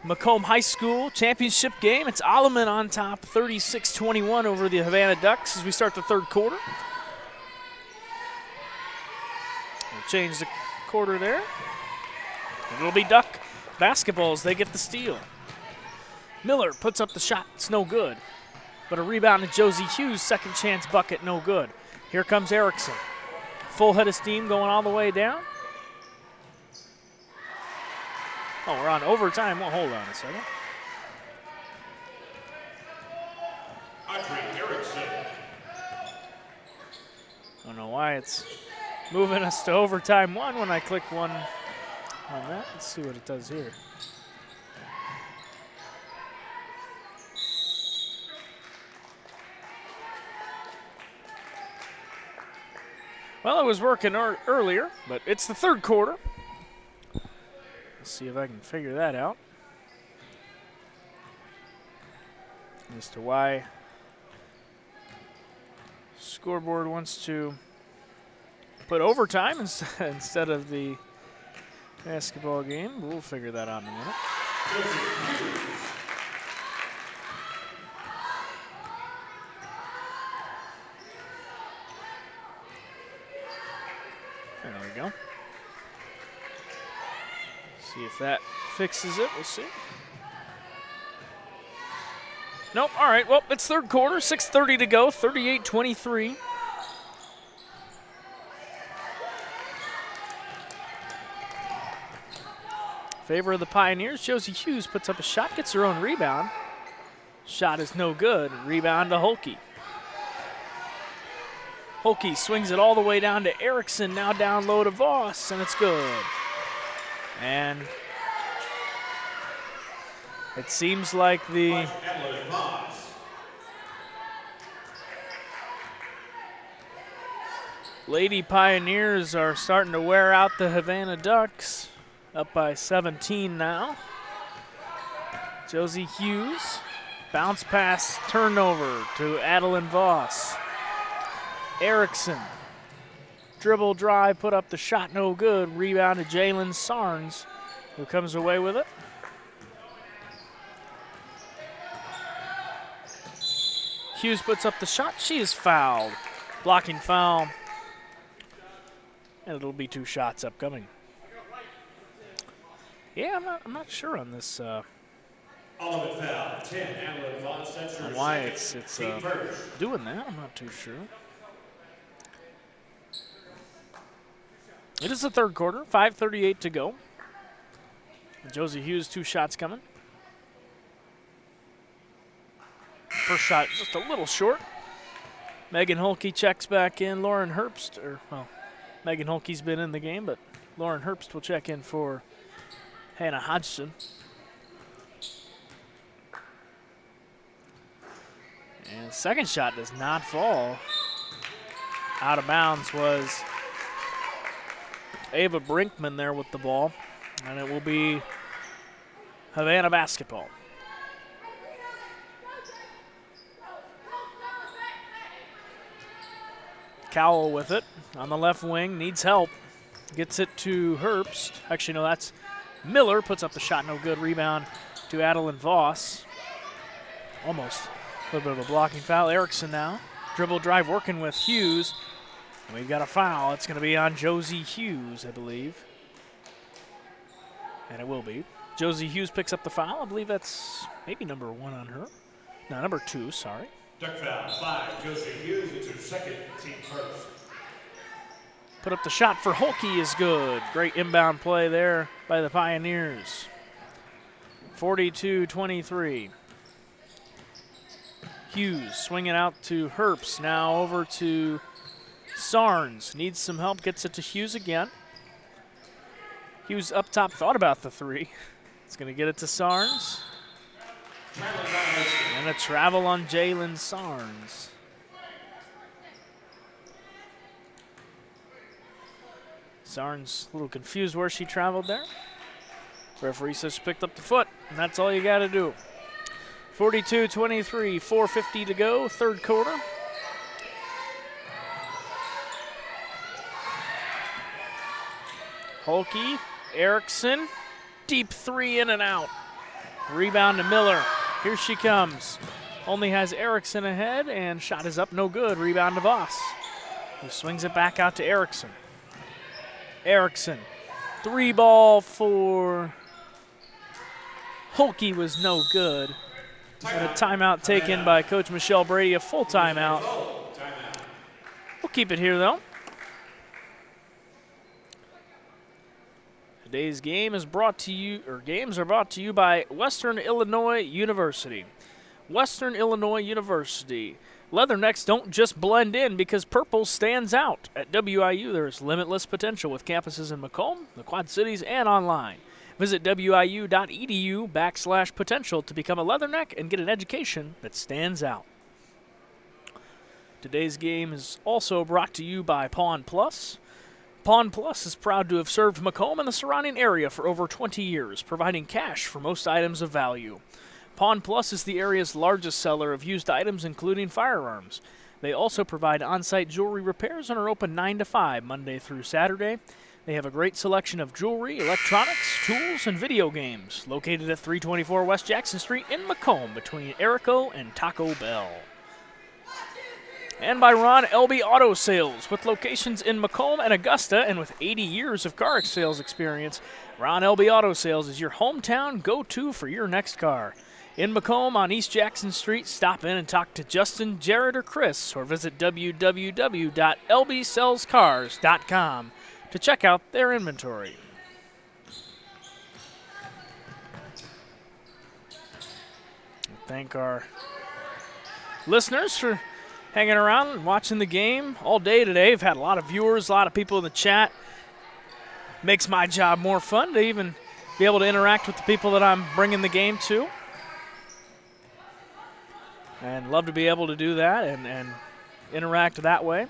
Macomb High School championship game. It's Alleman on top, 36-21 over the Havana Ducks as we start the third quarter. We'll change the quarter there. And it'll be Duck basketball as they get the steal. Miller puts up the shot. It's no good. But a rebound to Josie Hughes, second chance bucket, no good. Here comes Erickson. Full head of steam going all the way down. Oh, we're on overtime. Well, hold on a second. Audrey Erickson. I don't know why it's moving us to overtime one when I click one on that. Let's see what it does here. Well, it was working earlier, but it's the third quarter. Let's see if I can figure that out as to why scoreboard wants to put overtime instead of the basketball game. We'll figure that out in a minute. There we go. See if that fixes it. We'll see. Nope. All right. Well, it's third quarter. 6:30 to go. 38-23. Favor of the Pioneers. Josie Hughes puts up a shot, gets her own rebound. Shot is no good. Rebound to Hulett. Hulett swings it all the way down to Erickson. Now down low to Voss, and it's good. And it seems like the Lady Pioneers are starting to wear out the Havana Ducks. Up by 17 now. Josie Hughes. Bounce pass, turnover to Adeline Voss. Erickson. Dribble drive, put up the shot, no good. Rebound to Jalen Sarnes, who comes away with it. Hughes puts up the shot. She is fouled. Blocking foul. And it'll be 2 shots upcoming. Yeah, I'm not sure on this. On why it's doing that. I'm not too sure. It is the third quarter. 5:38 to go. Josie Hughes, 2 shots coming. First shot just a little short. Megan Hulett checks back in. Lauren Herbst, Megan Hulke's been in the game, but Lauren Herbst will check in for Hannah Hodgson. And second shot does not fall. Out of bounds was Ava Brinkman there with the ball. And it will be Havana basketball. Cowell with it on the left wing, needs help. Gets it to Herbst. Actually, no, that's Miller, puts up the shot, no good. Rebound to Adeline Voss. Almost a little bit of a blocking foul. Erickson now. Dribble drive working with Hughes. And we've got a foul. It's going to be on Josie Hughes, I believe. And it will be. Josie Hughes picks up the foul. I believe that's maybe number 1 on her. No, number 2, sorry. Duck foul, 5. Josie Hughes, it's her second, team first. Put up the shot for Hulett is good. Great inbound play there by the Pioneers. 42-23. Hughes swinging out to Herbst. Now over to Sarnes. Needs some help, gets it to Hughes again. Hughes up top, thought about the 3. It's going to get it to Sarnes. And a travel on Jalen Sarnes. Sarnes a little confused where she traveled there. Referee says she picked up the foot, and that's all you got to do. 42-23, 4:50 to go, third quarter. Holke, Erickson, deep three in and out. Rebound to Miller. Here she comes. Only has Erickson ahead, and shot is up, no good. Rebound to Voss, who swings it back out to Erickson. Erickson, three ball for Holke was no good. And a timeout taken by Coach Michelle Brady, a full timeout. We'll keep it here, though. Today's game is brought to you, or games are brought to you by Western Illinois University. Western Illinois University. Leathernecks don't just blend in because purple stands out. At WIU, there is limitless potential with campuses in Macomb, the Quad Cities, and online. Visit wiu.edu/potential to become a Leatherneck and get an education that stands out. Today's game is also brought to you by Pawn Plus. Pawn Plus is proud to have served Macomb and the surrounding area for over 20 years, providing cash for most items of value. Pawn Plus is the area's largest seller of used items, including firearms. They also provide on-site jewelry repairs and are open 9 to 5, Monday through Saturday. They have a great selection of jewelry, electronics, tools, and video games, located at 324 West Jackson Street in Macomb between Erico and Taco Bell. And by Ron Elby Auto Sales, with locations in Macomb and Augusta, and with 80 years of car sales experience, Ron Elby Auto Sales is your hometown go-to for your next car. In Macomb on East Jackson Street, stop in and talk to Justin, Jared, or Chris, or visit www.lbsellscars.com to check out their inventory. Thank our listeners for hanging around and watching the game all day today. We've had a lot of viewers, a lot of people in the chat. Makes my job more fun to even be able to interact with the people that I'm bringing the game to. And love to be able to do that and interact that way.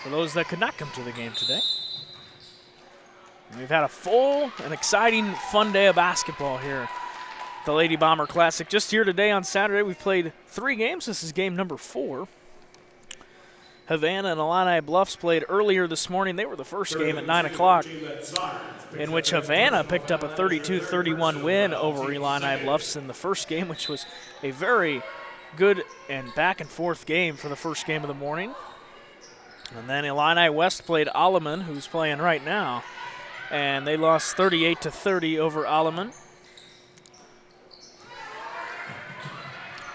For those that could not come to the game today. And we've had a full and exciting, fun day of basketball here at the Lady Bomber Classic. Just here today on Saturday, we've played 3 games. This is game number 4. Havana and Illini Bluffs played earlier this morning. They were the first game at 9 o'clock, in which Havana picked up a 32-31 win over Illini Bluffs in the first game, which was a very good and back-and-forth game for the first game of the morning. And then Illini West played Alleman, who's playing right now, and they lost 38-30 over Alleman.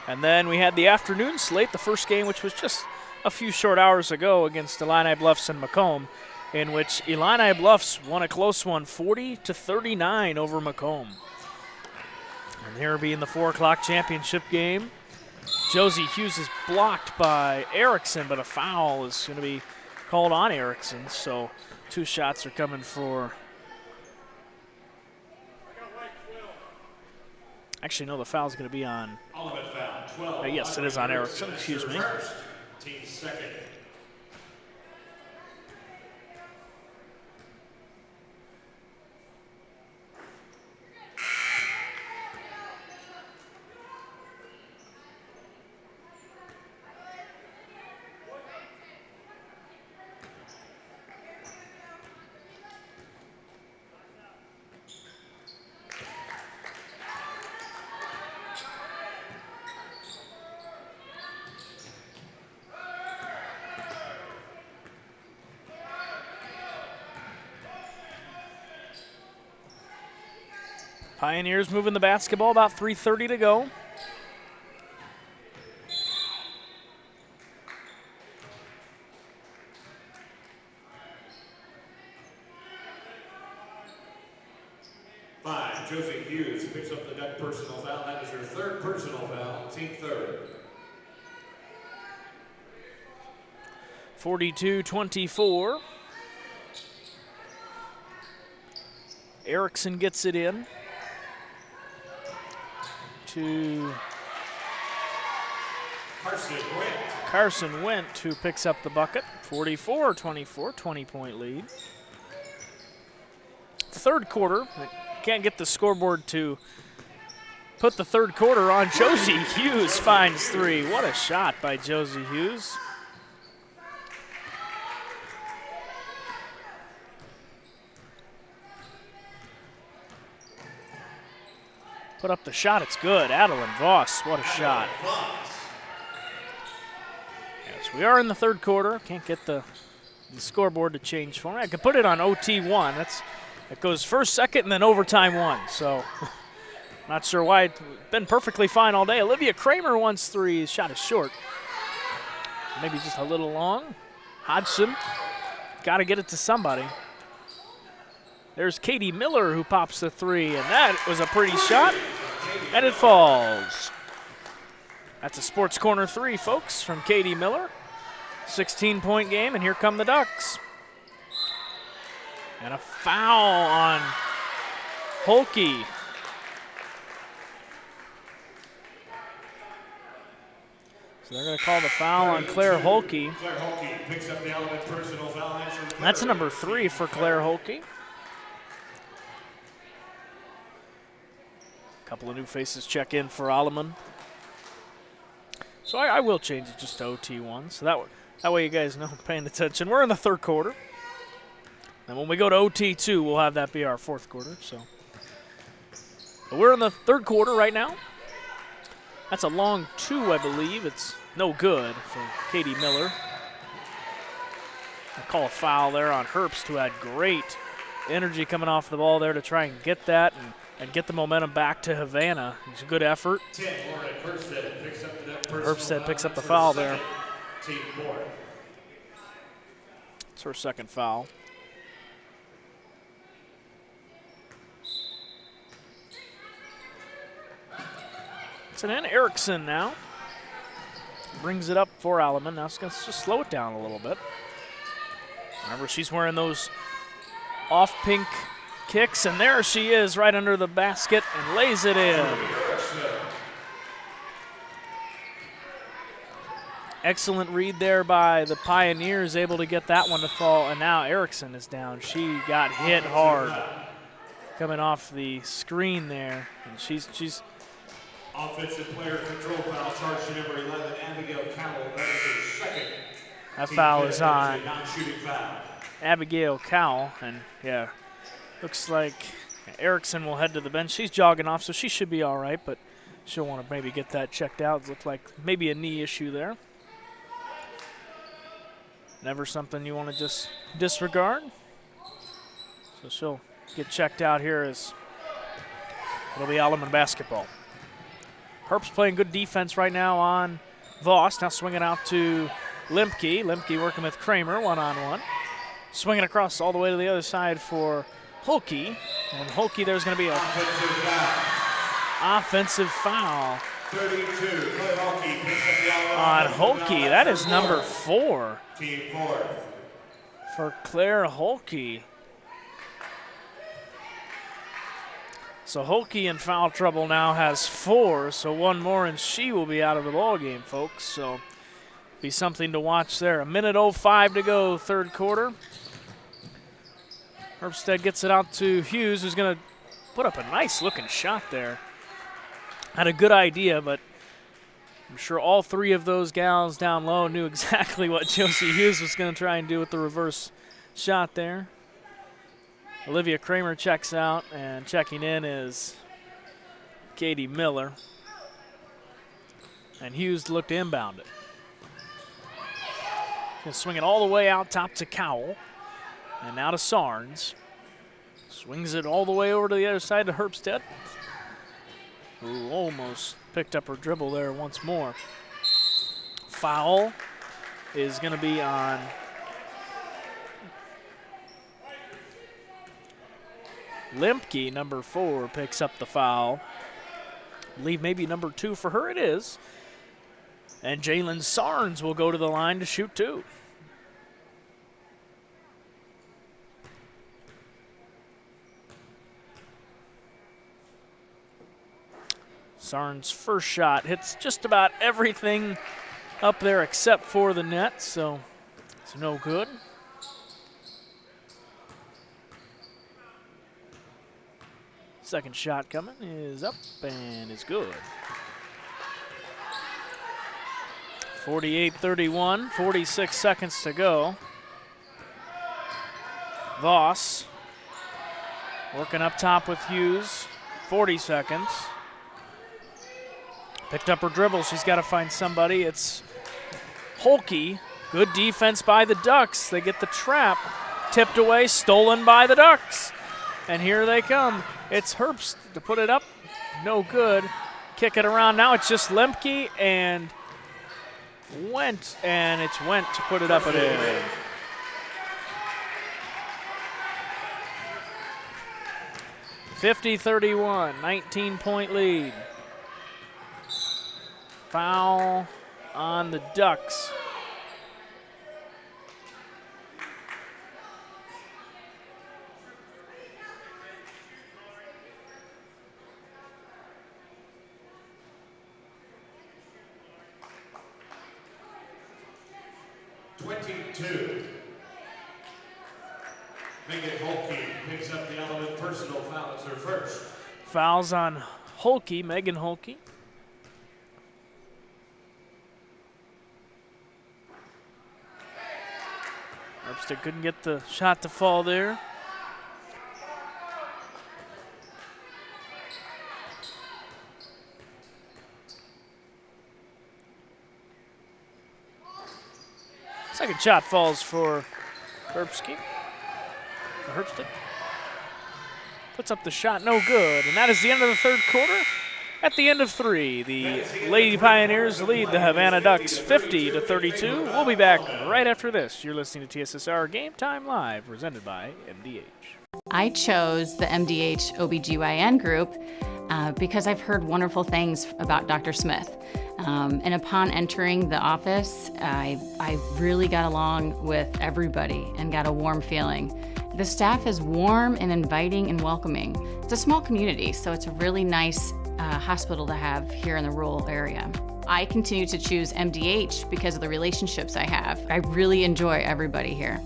And then we had the afternoon slate, the first game, which was just a few short hours ago against Illini Bluffs and Macomb, in which Illini Bluffs won a close one, 40-39 over Macomb. And here being the 4 o'clock championship game, Josie Hughes is blocked by Erickson, but a foul is going to be called on Erickson. So 2 shots are coming for. Actually, no, the foul is going to be on. Yes, it is on Erickson. Excuse me. Team second. Pioneers moving the basketball, about 3:30 to go. Josie Hughes picks up the deck personal foul. That is her 3rd personal foul, team 3rd. 42-24. Erickson gets it in to Carson Went, who picks up the bucket. 44-24, 20-point lead. 3rd quarter. Can't get the scoreboard to put the 3rd quarter on. Josie Hughes finds 3. What a shot by Josie Hughes. put up the shot. It's good. Adeline Voss, what a shot. Yes, we are in the third quarter. Can't get the scoreboard to change for me. I could put it on OT1. It goes first, second, and then overtime 1. So not sure why. It's been perfectly fine all day. Olivia Kramer wants 3. Shot is short. Maybe just a little long. Hodgson, got to get it to somebody. There's Katie Miller who pops the 3, and that was a pretty shot, and it falls. That's a Sports Corner 3, folks, from Katie Miller. 16-point game, and here come the Ducks. And a foul on Holke. So they're going to call the foul on Claire Holke. Claire Holke picks up the Alleman personal foul. That's number 3 for Claire Holke. A couple of new faces check in for Alleman. So I will change it just to OT1. So that way you guys know I'm paying attention. We're in the third quarter. And when we go to OT2, we'll have that be our fourth quarter. But we're in the third quarter right now. That's a long 2, I believe. It's no good for Katie Miller. I'll call a foul there on Herbst, who had great energy coming off the ball there to try and get that and get the momentum back to Havana. It's a good effort. Herbst picks up the foul there. It's her second foul. It's an Erickson now. Brings it up for Alleman. Now it's going to just slow it down a little bit. Remember, she's wearing those off-pink kicks, and there she is right under the basket and lays it in. Excellent read there by the Pioneers, able to get that one to fall, and now Erickson is down. She got hit hard coming off the screen there, and she's offensive player control foul charge to number 11, Abigail Cowell. That is her second. That foul is on non-shooting foul. Abigail Cowell, and yeah, looks like Erickson will head to the bench. She's jogging off, so she should be all right, but she'll want to maybe get that checked out. It looks like maybe a knee issue there. Never something you want to just disregard. So she'll get checked out here as it'll be Alleman basketball. Herbst playing good defense right now on Voss. Now swinging out to Lemke. Lemke working with Kramer one-on-one. Swinging across all the way to the other side for Holke. And Holke, there's going to be a offensive foul 32, Claire Holke picks up the on Holke. That is number 4 team 4. for Claire Holke. So Holke in foul trouble now has 4, so one more and she will be out of the ball game, folks. So be something to watch there. 1:05 to go, third quarter. Herbsted gets it out to Hughes, who's going to put up a nice looking shot there. Had a good idea, but I'm sure all 3 of those gals down low knew exactly what Josie Hughes was going to try and do with the reverse shot there. Olivia Kramer checks out, and checking in is Katie Miller. And Hughes looked to inbound it. Gonna swing it all the way out top to Cowell. And now to Sarnes. Swings it all the way over to the other side to Herbsted, who almost picked up her dribble there once more. Foul is going to be on Lemke. Number 4 picks up the foul. I believe maybe number 2 for her it is. And Jalen Sarnes will go to the line to shoot 2. Sarnes' first shot hits just about everything up there except for the net, so it's no good. Second shot coming is up and is good. 48-31, 46 seconds to go. Voss working up top with Hughes, 40 seconds. Picked up her dribble. She's got to find somebody. It's Holke. Good defense by the Ducks. They get the trap. Tipped away, stolen by the Ducks. And here they come. It's Herbst to put it up. No good. Kick it around. Now it's just Lemke and Went. And it's Went to put it up and in. (50-31), 19-point lead. Foul on the Ducks. Megan Holke picks up the Alleman personal foul. It's her first. Fouls on Holke, Megan Holke. Herbst couldn't get the shot to fall there. Second shot falls for Herbst. Puts up the shot, no good. And that is the end of the third quarter. At the end of 3, the Lady Pioneers lead the Havana Ducks 50-32. We'll be back right after this. You're listening to TSSR Game Time Live, presented by MDH. I chose the MDH OBGYN group because I've heard wonderful things about Dr. Smith. And upon entering the office, I really got along with everybody and got a warm feeling. The staff is warm and inviting and welcoming. It's a small community, so it's a really nice hospital to have here in the rural area. I continue to choose MDH because of the relationships I have. I really enjoy everybody here.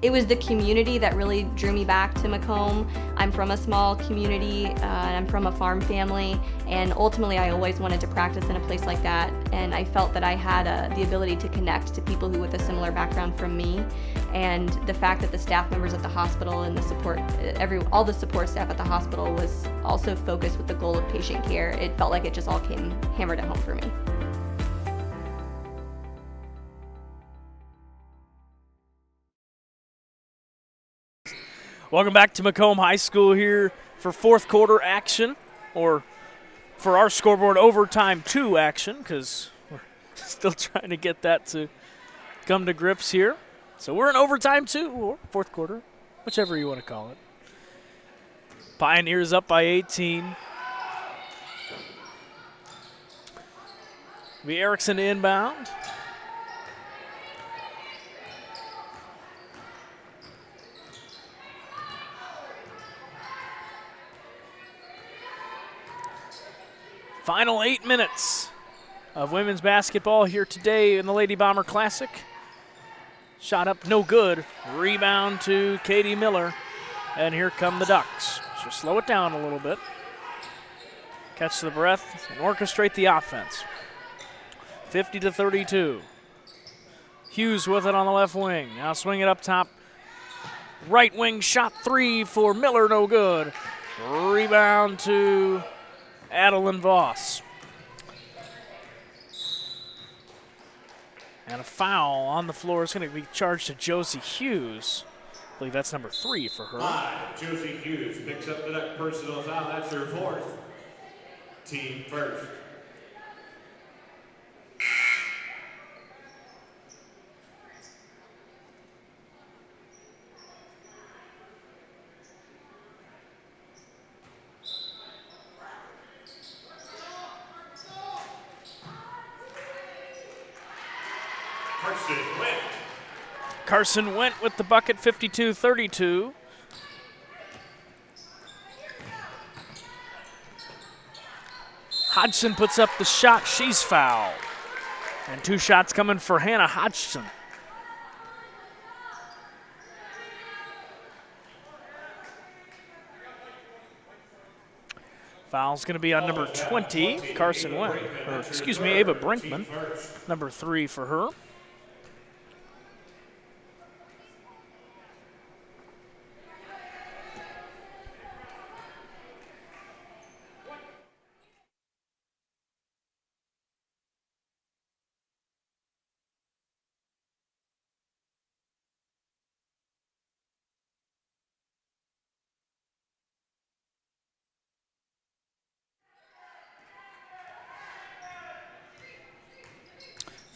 It was the community that really drew me back to Macomb. I'm from a small community, and I'm from a farm family, and ultimately I always wanted to practice in a place like that, and I felt that I had the ability to connect to people who with a similar background from me, and the fact that the staff members at the hospital and the support, all the support staff at the hospital was also focused with the goal of patient care. It felt like it just all came hammered at home for me. Welcome back to Macomb High School here for fourth quarter action, or for our scoreboard overtime 2 action, because we're still trying to get that to come to grips here. So we're in overtime 2, or fourth quarter, whichever you want to call it. Pioneers up by 18. Be Erickson to inbound. Final 8 minutes of women's basketball here today in the Lady Bomber Classic. Shot up, no good. Rebound to Katie Miller. And here come the Ducks. Just slow it down a little bit. Catch the breath and orchestrate the offense. 50-32. Hughes with it on the left wing. Now swing it up top. Right wing shot 3 for Miller, no good. Rebound to Adeline Voss. And a foul on the floor is going to be charged to Josie Hughes. I believe that's number 3 for her. 5, Josie Hughes picks up the Duck personal foul. That's her 4th. Team first. Carson Went with the bucket, 52-32. Hodgson puts up the shot. She's fouled. And 2 shots coming for Hannah Hodgson. Foul's going to be on number 20, Carson Went. Or, excuse me, Ava Brinkman. Number 3 for her.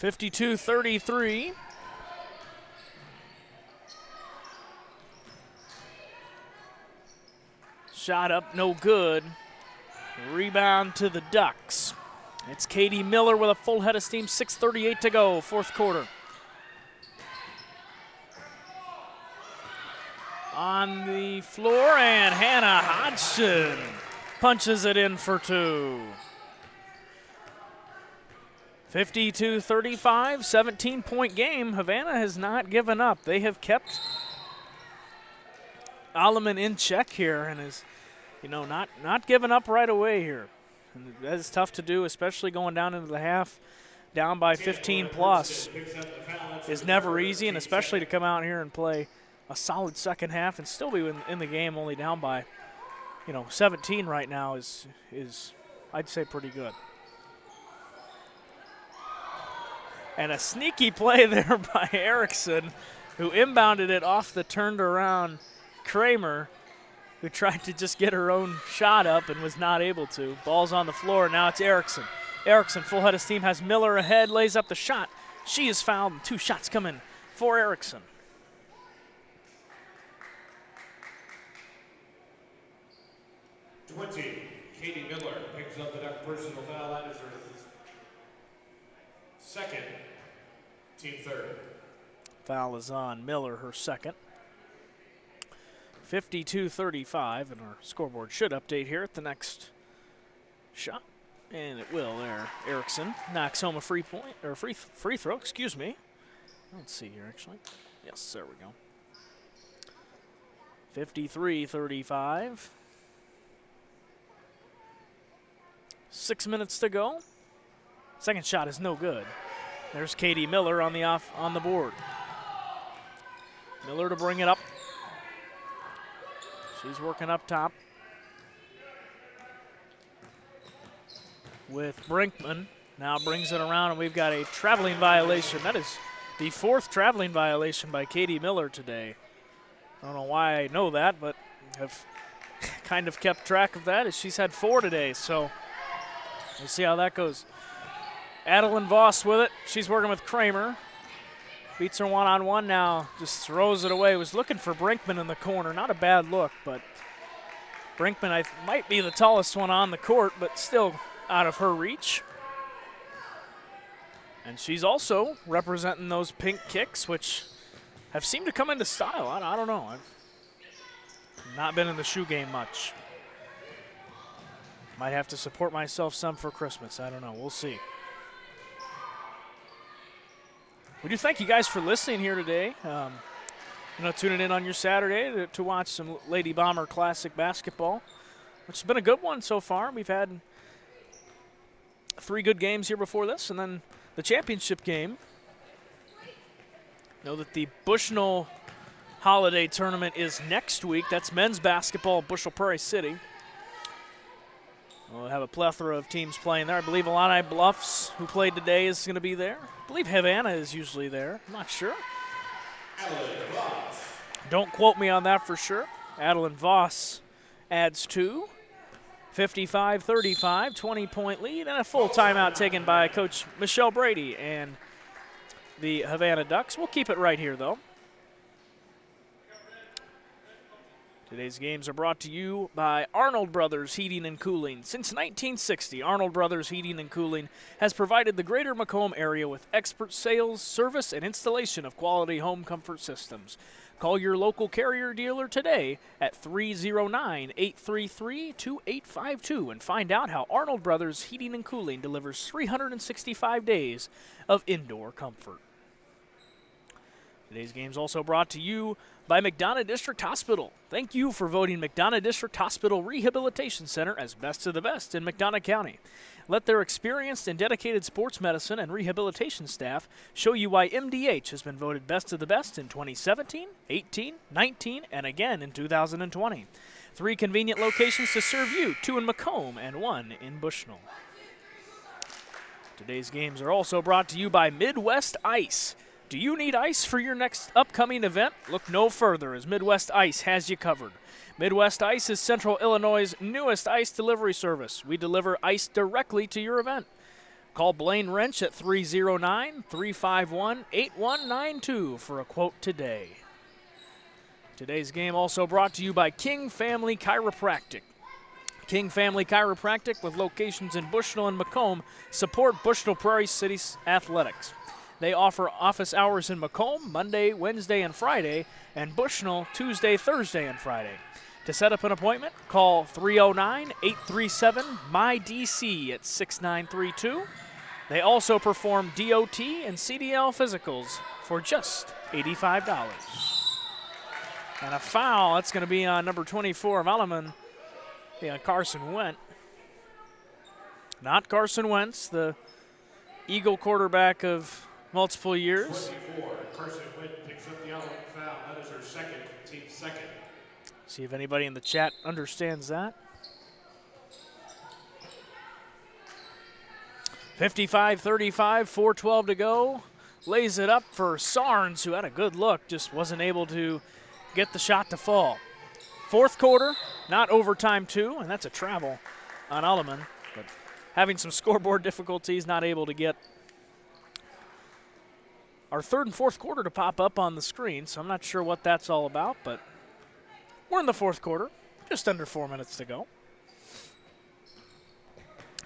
52-33. Shot up, no good. Rebound to the Ducks. It's Katie Miller with a full head of steam, 6:38 to go, fourth quarter. On the floor, and Hannah Hodgson punches it in for two. 52-35, 17-point game. Havana has not given up. They have kept Alleman in check here and is, not giving up right away here. And that is tough to do, especially going down into the half, down by 15 plus. Is never easy, and especially to come out here and play a solid second half and still be in the game only down by, 17 right now is I'd say pretty good. And a sneaky play there by Erickson, who inbounded it off the turned around Kramer, who tried to just get her own shot up and was not able to. Ball's on the floor, now it's Erickson. Erickson, full head of steam, has Miller ahead, lays up the shot. She is fouled, and 2 shots coming for Erickson. Katie Miller picks up the Duck personal foul. That is her second, team third. Foul is on Miller, her second. 52-35, and our scoreboard should update here at the next shot. And it will there. Erickson knocks home a free throw, excuse me. Let's see here, actually. Yes, there we go. 53-35. 6 minutes to go. Second shot is no good. There's Katie Miller on the board. Miller to bring it up. She's working up top with Brinkman. Now brings it around, and we've got a traveling violation. That is the 4th traveling violation by Katie Miller today. I don't know why I know that, but have kind of kept track of that as she's had 4 today. So we'll see how that goes. Adeline Voss with it. She's working with Kramer. Beats her one-on-one now. Just throws it away. Was looking for Brinkman in the corner. Not a bad look, but Brinkman might be the tallest one on the court, but still out of her reach. And she's also representing those pink kicks, which have seemed to come into style. I don't know. I've not been in the shoe game much. Might have to support myself some for Christmas. I don't know. We'll see. We do thank you guys for listening here today. Tuning in on your Saturday to watch some Lady Bomber Classic basketball, which has been a good one so far. We've had 3 good games here before this, and then the championship game. Know that the Bushnell Holiday Tournament is next week. That's men's basketball at Bushnell-Prairie City. We'll have a plethora of teams playing there. I believe Illini Bluffs, who played today, is going to be there. I believe Havana is usually there. I'm not sure. Don't quote me on that for sure. Adeline Voss adds 2. 55-35, 20-point lead, and a full timeout taken by Coach Michelle Brady and the Havana Ducks. We'll keep it right here, though. Today's games are brought to you by Arnold Brothers Heating and Cooling. Since 1960, Arnold Brothers Heating and Cooling has provided the greater Macomb area with expert sales, service, and installation of quality home comfort systems. Call your local Carrier dealer today at 309-833-2852 and find out how Arnold Brothers Heating and Cooling delivers 365 days of indoor comfort. Today's game's also brought to you by McDonough District Hospital. Thank you for voting McDonough District Hospital Rehabilitation Center as best of the best in McDonough County. Let their experienced and dedicated sports medicine and rehabilitation staff show you why MDH has been voted best of the best in 2017, 18, 19, and again in 2020. 3 convenient locations to serve you, 2 in Macomb and 1 in Bushnell. Today's games are also brought to you by Midwest Ice. Do you need ice for your next upcoming event? Look no further, as Midwest Ice has you covered. Midwest Ice is Central Illinois' newest ice delivery service. We deliver ice directly to your event. Call Blaine Wrench at 309-351-8192 for a quote today. Today's game also brought to you by King Family Chiropractic. King Family Chiropractic, with locations in Bushnell and Macomb, support Bushnell-Prairie City athletics. They offer office hours in Macomb Monday, Wednesday, and Friday, and Bushnell Tuesday, Thursday, and Friday. To set up an appointment, call 309-837-MyDC at 6932. They also perform DOT and CDL physicals for just $85. And a foul, that's going to be on number 24 of Alleman, Carson Wentz. Not Carson Wentz, the Eagle quarterback of multiple years. 24, Carson Wentz picks up the Alleman foul. That is her second, team second. See if anybody in the chat understands that. 55-35, 4:12 to go. Lays it up for Sarnes, who had a good look, just wasn't able to get the shot to fall. Fourth quarter, not overtime two, and that's a travel on Alleman, but having some scoreboard difficulties, not able to get our third and fourth quarter to pop up on the screen, so I'm not sure what that's all about, but we're in the fourth quarter, just under 4 minutes to go.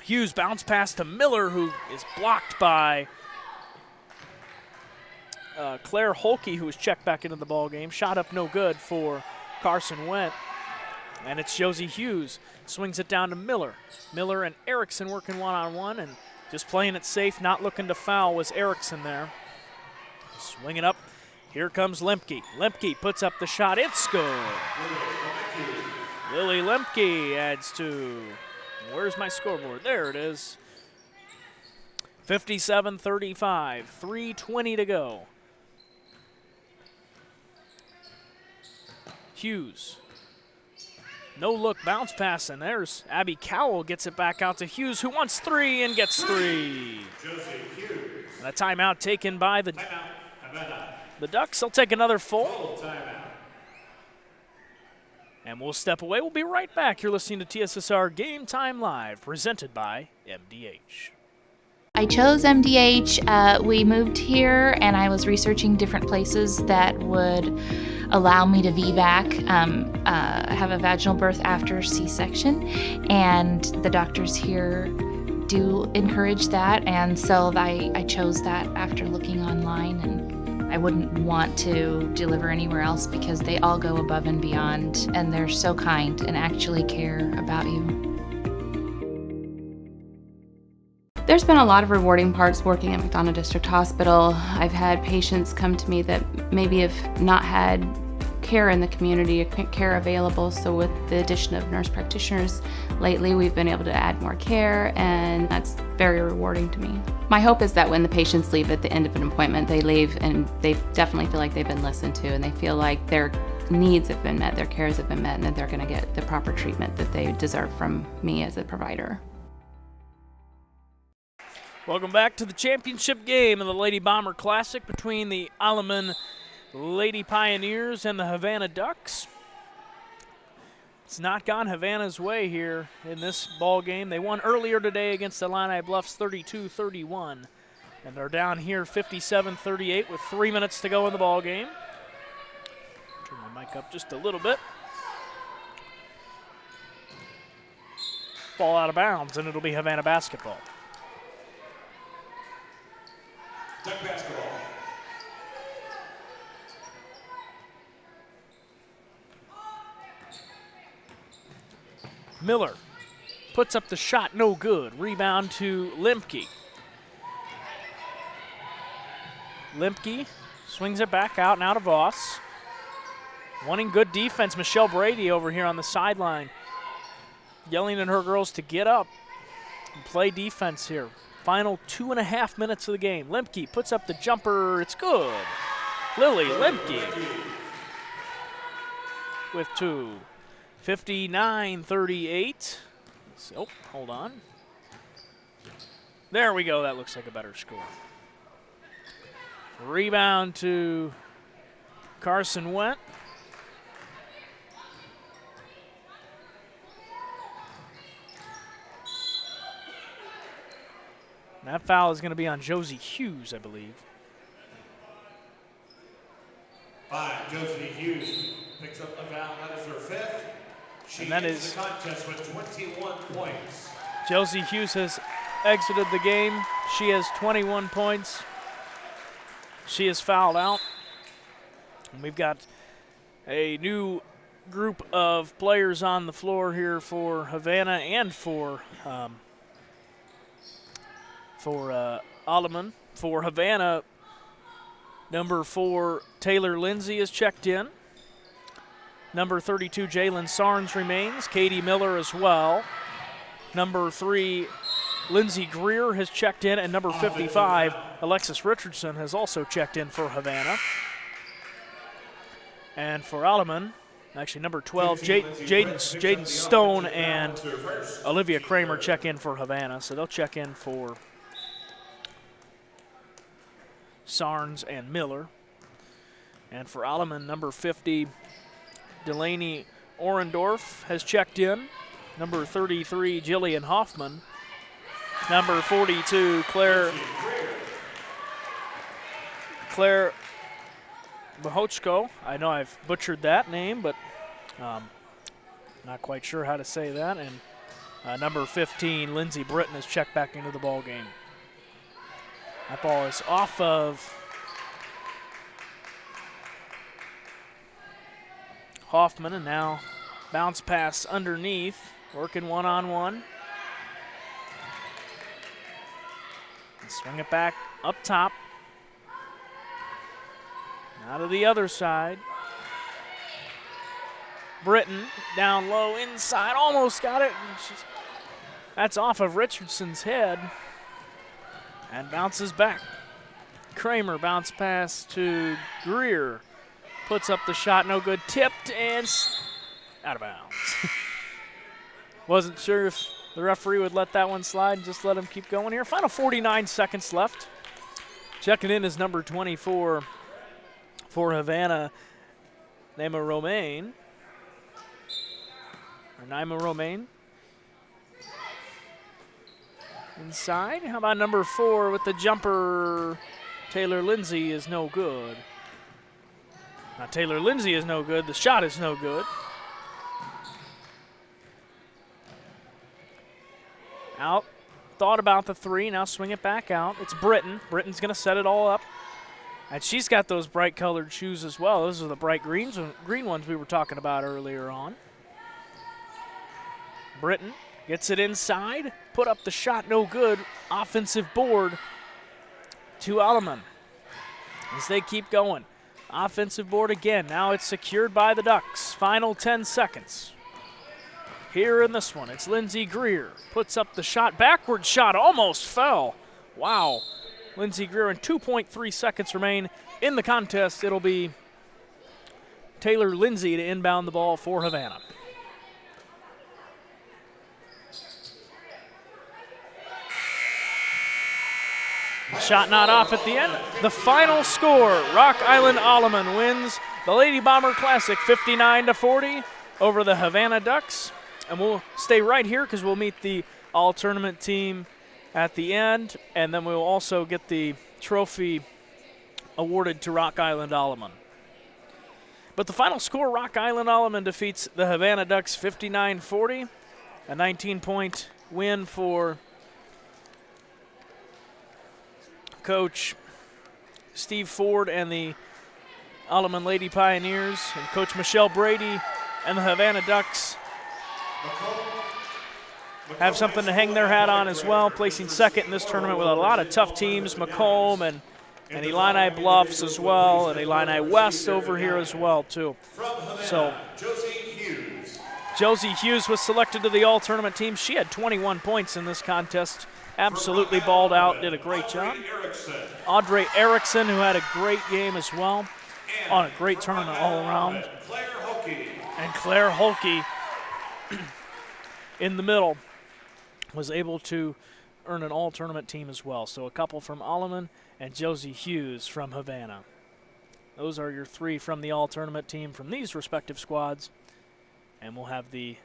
Hughes bounce pass to Miller, who is blocked by Claire Holke, who was checked back into the ball game. Shot up no good for Carson Wentz. And it's Josie Hughes. Swings it down to Miller. Miller and Erickson working one-on-one and just playing it safe, not looking to foul was Erickson there. Swing it up. Here comes Lemke. Lemke puts up the shot. It's good. Lily Lemke adds to, where's my scoreboard? There it is. 57-35, 3:20 to go. Hughes. No look bounce pass, and there's Abby Cowell, gets it back out to Hughes, who wants three and gets three. And a timeout taken by the Ducks. They'll take another full. And we'll step away. We'll be right back. You're listening to TSSR Game Time Live, presented by MDH. I chose MDH. We moved here, and I was researching different places that would allow me to VBAC, have a vaginal birth after C-section, and the doctors here do encourage that, and so I chose that after looking online, and I wouldn't want to deliver anywhere else because they all go above and beyond, and they're so kind and actually care about you. There's been a lot of rewarding parts working at McDonough District Hospital. I've had patients come to me that maybe have not had care in the community, care available, so with the addition of nurse practitioners lately, we've been able to add more care, and that's very rewarding to me. My hope is that when the patients leave at the end of an appointment, they leave and they definitely feel like they've been listened to, and they feel like their needs have been met, their cares have been met, and that they're going to get the proper treatment that they deserve from me as a provider. Welcome back to the championship game of the Lady Bomber Classic between the Alleman Lady Pioneers and the Havana Ducks. It's not gone Havana's way here in this ball game. They won earlier today against the Illini Bluffs 32-31, and they're down here 57-38 with 3 minutes to go in the ball game. Turn my mic up just a little bit. Ball out of bounds, and it'll be Havana basketball. Duck basketball. Miller puts up the shot, no good. Rebound to Lemke. Lemke swings it back out and out of Voss. Wanting good defense, Michelle Brady over here on the sideline, yelling at her girls to get up and play defense here. Final 2.5 minutes of the game. Lemke puts up the jumper. It's good. Lily Lemke with two. 59-38. Oh, hold on. There we go. That looks like a better score. Rebound to Carson Wentz. That foul is going to be on Josie Hughes, I believe. 5, Josie Hughes picks up the foul. That is her 5th. She And that ends is- the contest with 21 points. Josie Hughes has exited the game. She has 21 points. She is fouled out. And we've got a new group of players on the floor here for Havana and for Alleman. For Havana, number 4, Taylor Lindsay is checked in. Number 32, Jalen Sarnes remains. Katie Miller as well. Number 3, Lindsey Greer has checked in. And number 55, Alexis Richardson, has also checked in for Havana. And for Alleman, actually number 12, Jaden Stone and Olivia Kramer check in for Havana. So they'll check in for Sarnes and Miller. And for Alleman, number 50, Delaney Orendorf has checked in. Number 33, Jillian Hoffman. Number 42, Claire Bohochko. I know I've butchered that name, but not quite sure how to say that. And number 15, Lindsey Britton, has checked back into the ball game. That ball is off of Hoffman, and now bounce pass underneath, working one-on-one. And swing it back up top. Now to the other side. Britton down low inside, almost got it. That's off of Richardson's head and bounces back. Kramer bounce pass to Greer. Puts up the shot, no good. Tipped and out of bounds. Wasn't sure if the referee would let that one slide and just let him keep going here. Final 49 seconds left. Checking in is number 24 for Havana, Naima Romaine. Inside. How about number 4 with the jumper? Taylor Lindsay is no good. Now Taylor Lindsay is no good. The shot is no good. Out. Thought about the 3. Now swing it back out. It's Britton. Britton's going to set it all up. And she's got those bright colored shoes as well. Those are the bright green ones we were talking about earlier on. Britton gets it inside. Put up the shot, no good. Offensive board to Alleman as they keep going. Offensive board again. Now it's secured by the Ducks. Final 10 seconds. Here in this one, it's Lindsey Greer. Puts up the shot. Backward shot. Almost fell. Wow. Lindsey Greer, and 2.3 seconds remain in the contest. It'll be Taylor Lindsay to inbound the ball for Havana. Shot not off at the end. The final score, Rock Island Alleman wins the Lady Bomber Classic 59-40 over the Havana Ducks. And we'll stay right here because we'll meet the all-tournament team at the end, and then we'll also get the trophy awarded to Rock Island Alleman. But the final score, Rock Island Alleman defeats the Havana Ducks 59-40, a 19-point win for Coach Steve Ford and the Alleman Lady Pioneers, and Coach Michelle Brady and the Havana Ducks have something to hang their hat on as well, placing second in this tournament with a lot of tough teams, Macomb and Illini Bluffs as well, and Illini West over here as well too. So Josie Hughes was selected to the all-tournament team. She had 21 points in this contest. Absolutely balled out, did a great job. Audrey Erickson, who had a great game as well, on a great tournament all around. And Claire Holke in the middle was able to earn an all-tournament team as well. So a couple from Alleman and Josie Hughes from Havana. Those are your 3 from the all-tournament team from these respective squads. And we'll have the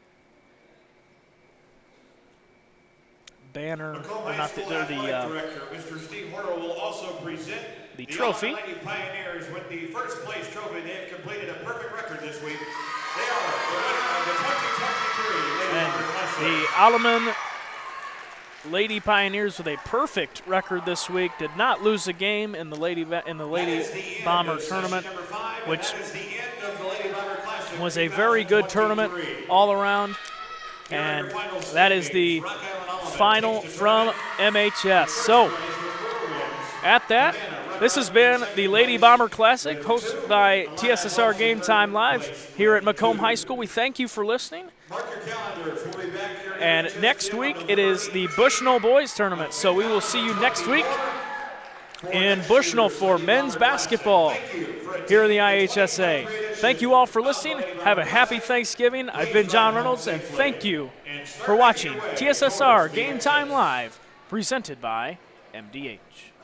banner, Macomb or High not School the Athletic Director, Mr. Steve Horrell, will also present the trophy. Alleman Lady Pioneers with the first place trophy. They have completed a perfect record this week. They are the winner of the 2023 Lady And Bomber Classic. the Alleman Lady Pioneers with a perfect record this week did not lose a game in the Lady That is the end Bomber of session tournament, number 5, and which that is the end of the Lady Bomber Classic was a very good tournament 2023. all around. Here are And your final that is the standings. Rock Island Alleman final takes the from tournament. MHS. So First place with 4 wins. at that, this has been the Lady Bomber Classic, hosted by TSSR Game Time Live here at Macomb High School. We thank you for listening. Mark your calendars. We'll be back here again And at 10 next p.m. week on it is the Bushnell Boys Tournament. So we will see you next week in Bushnell for men's basketball here in the IHSA. Thank you all for listening. Have a happy Thanksgiving. I've been John Reynolds, and thank you for watching TSSR Game Time Live, presented by MDH.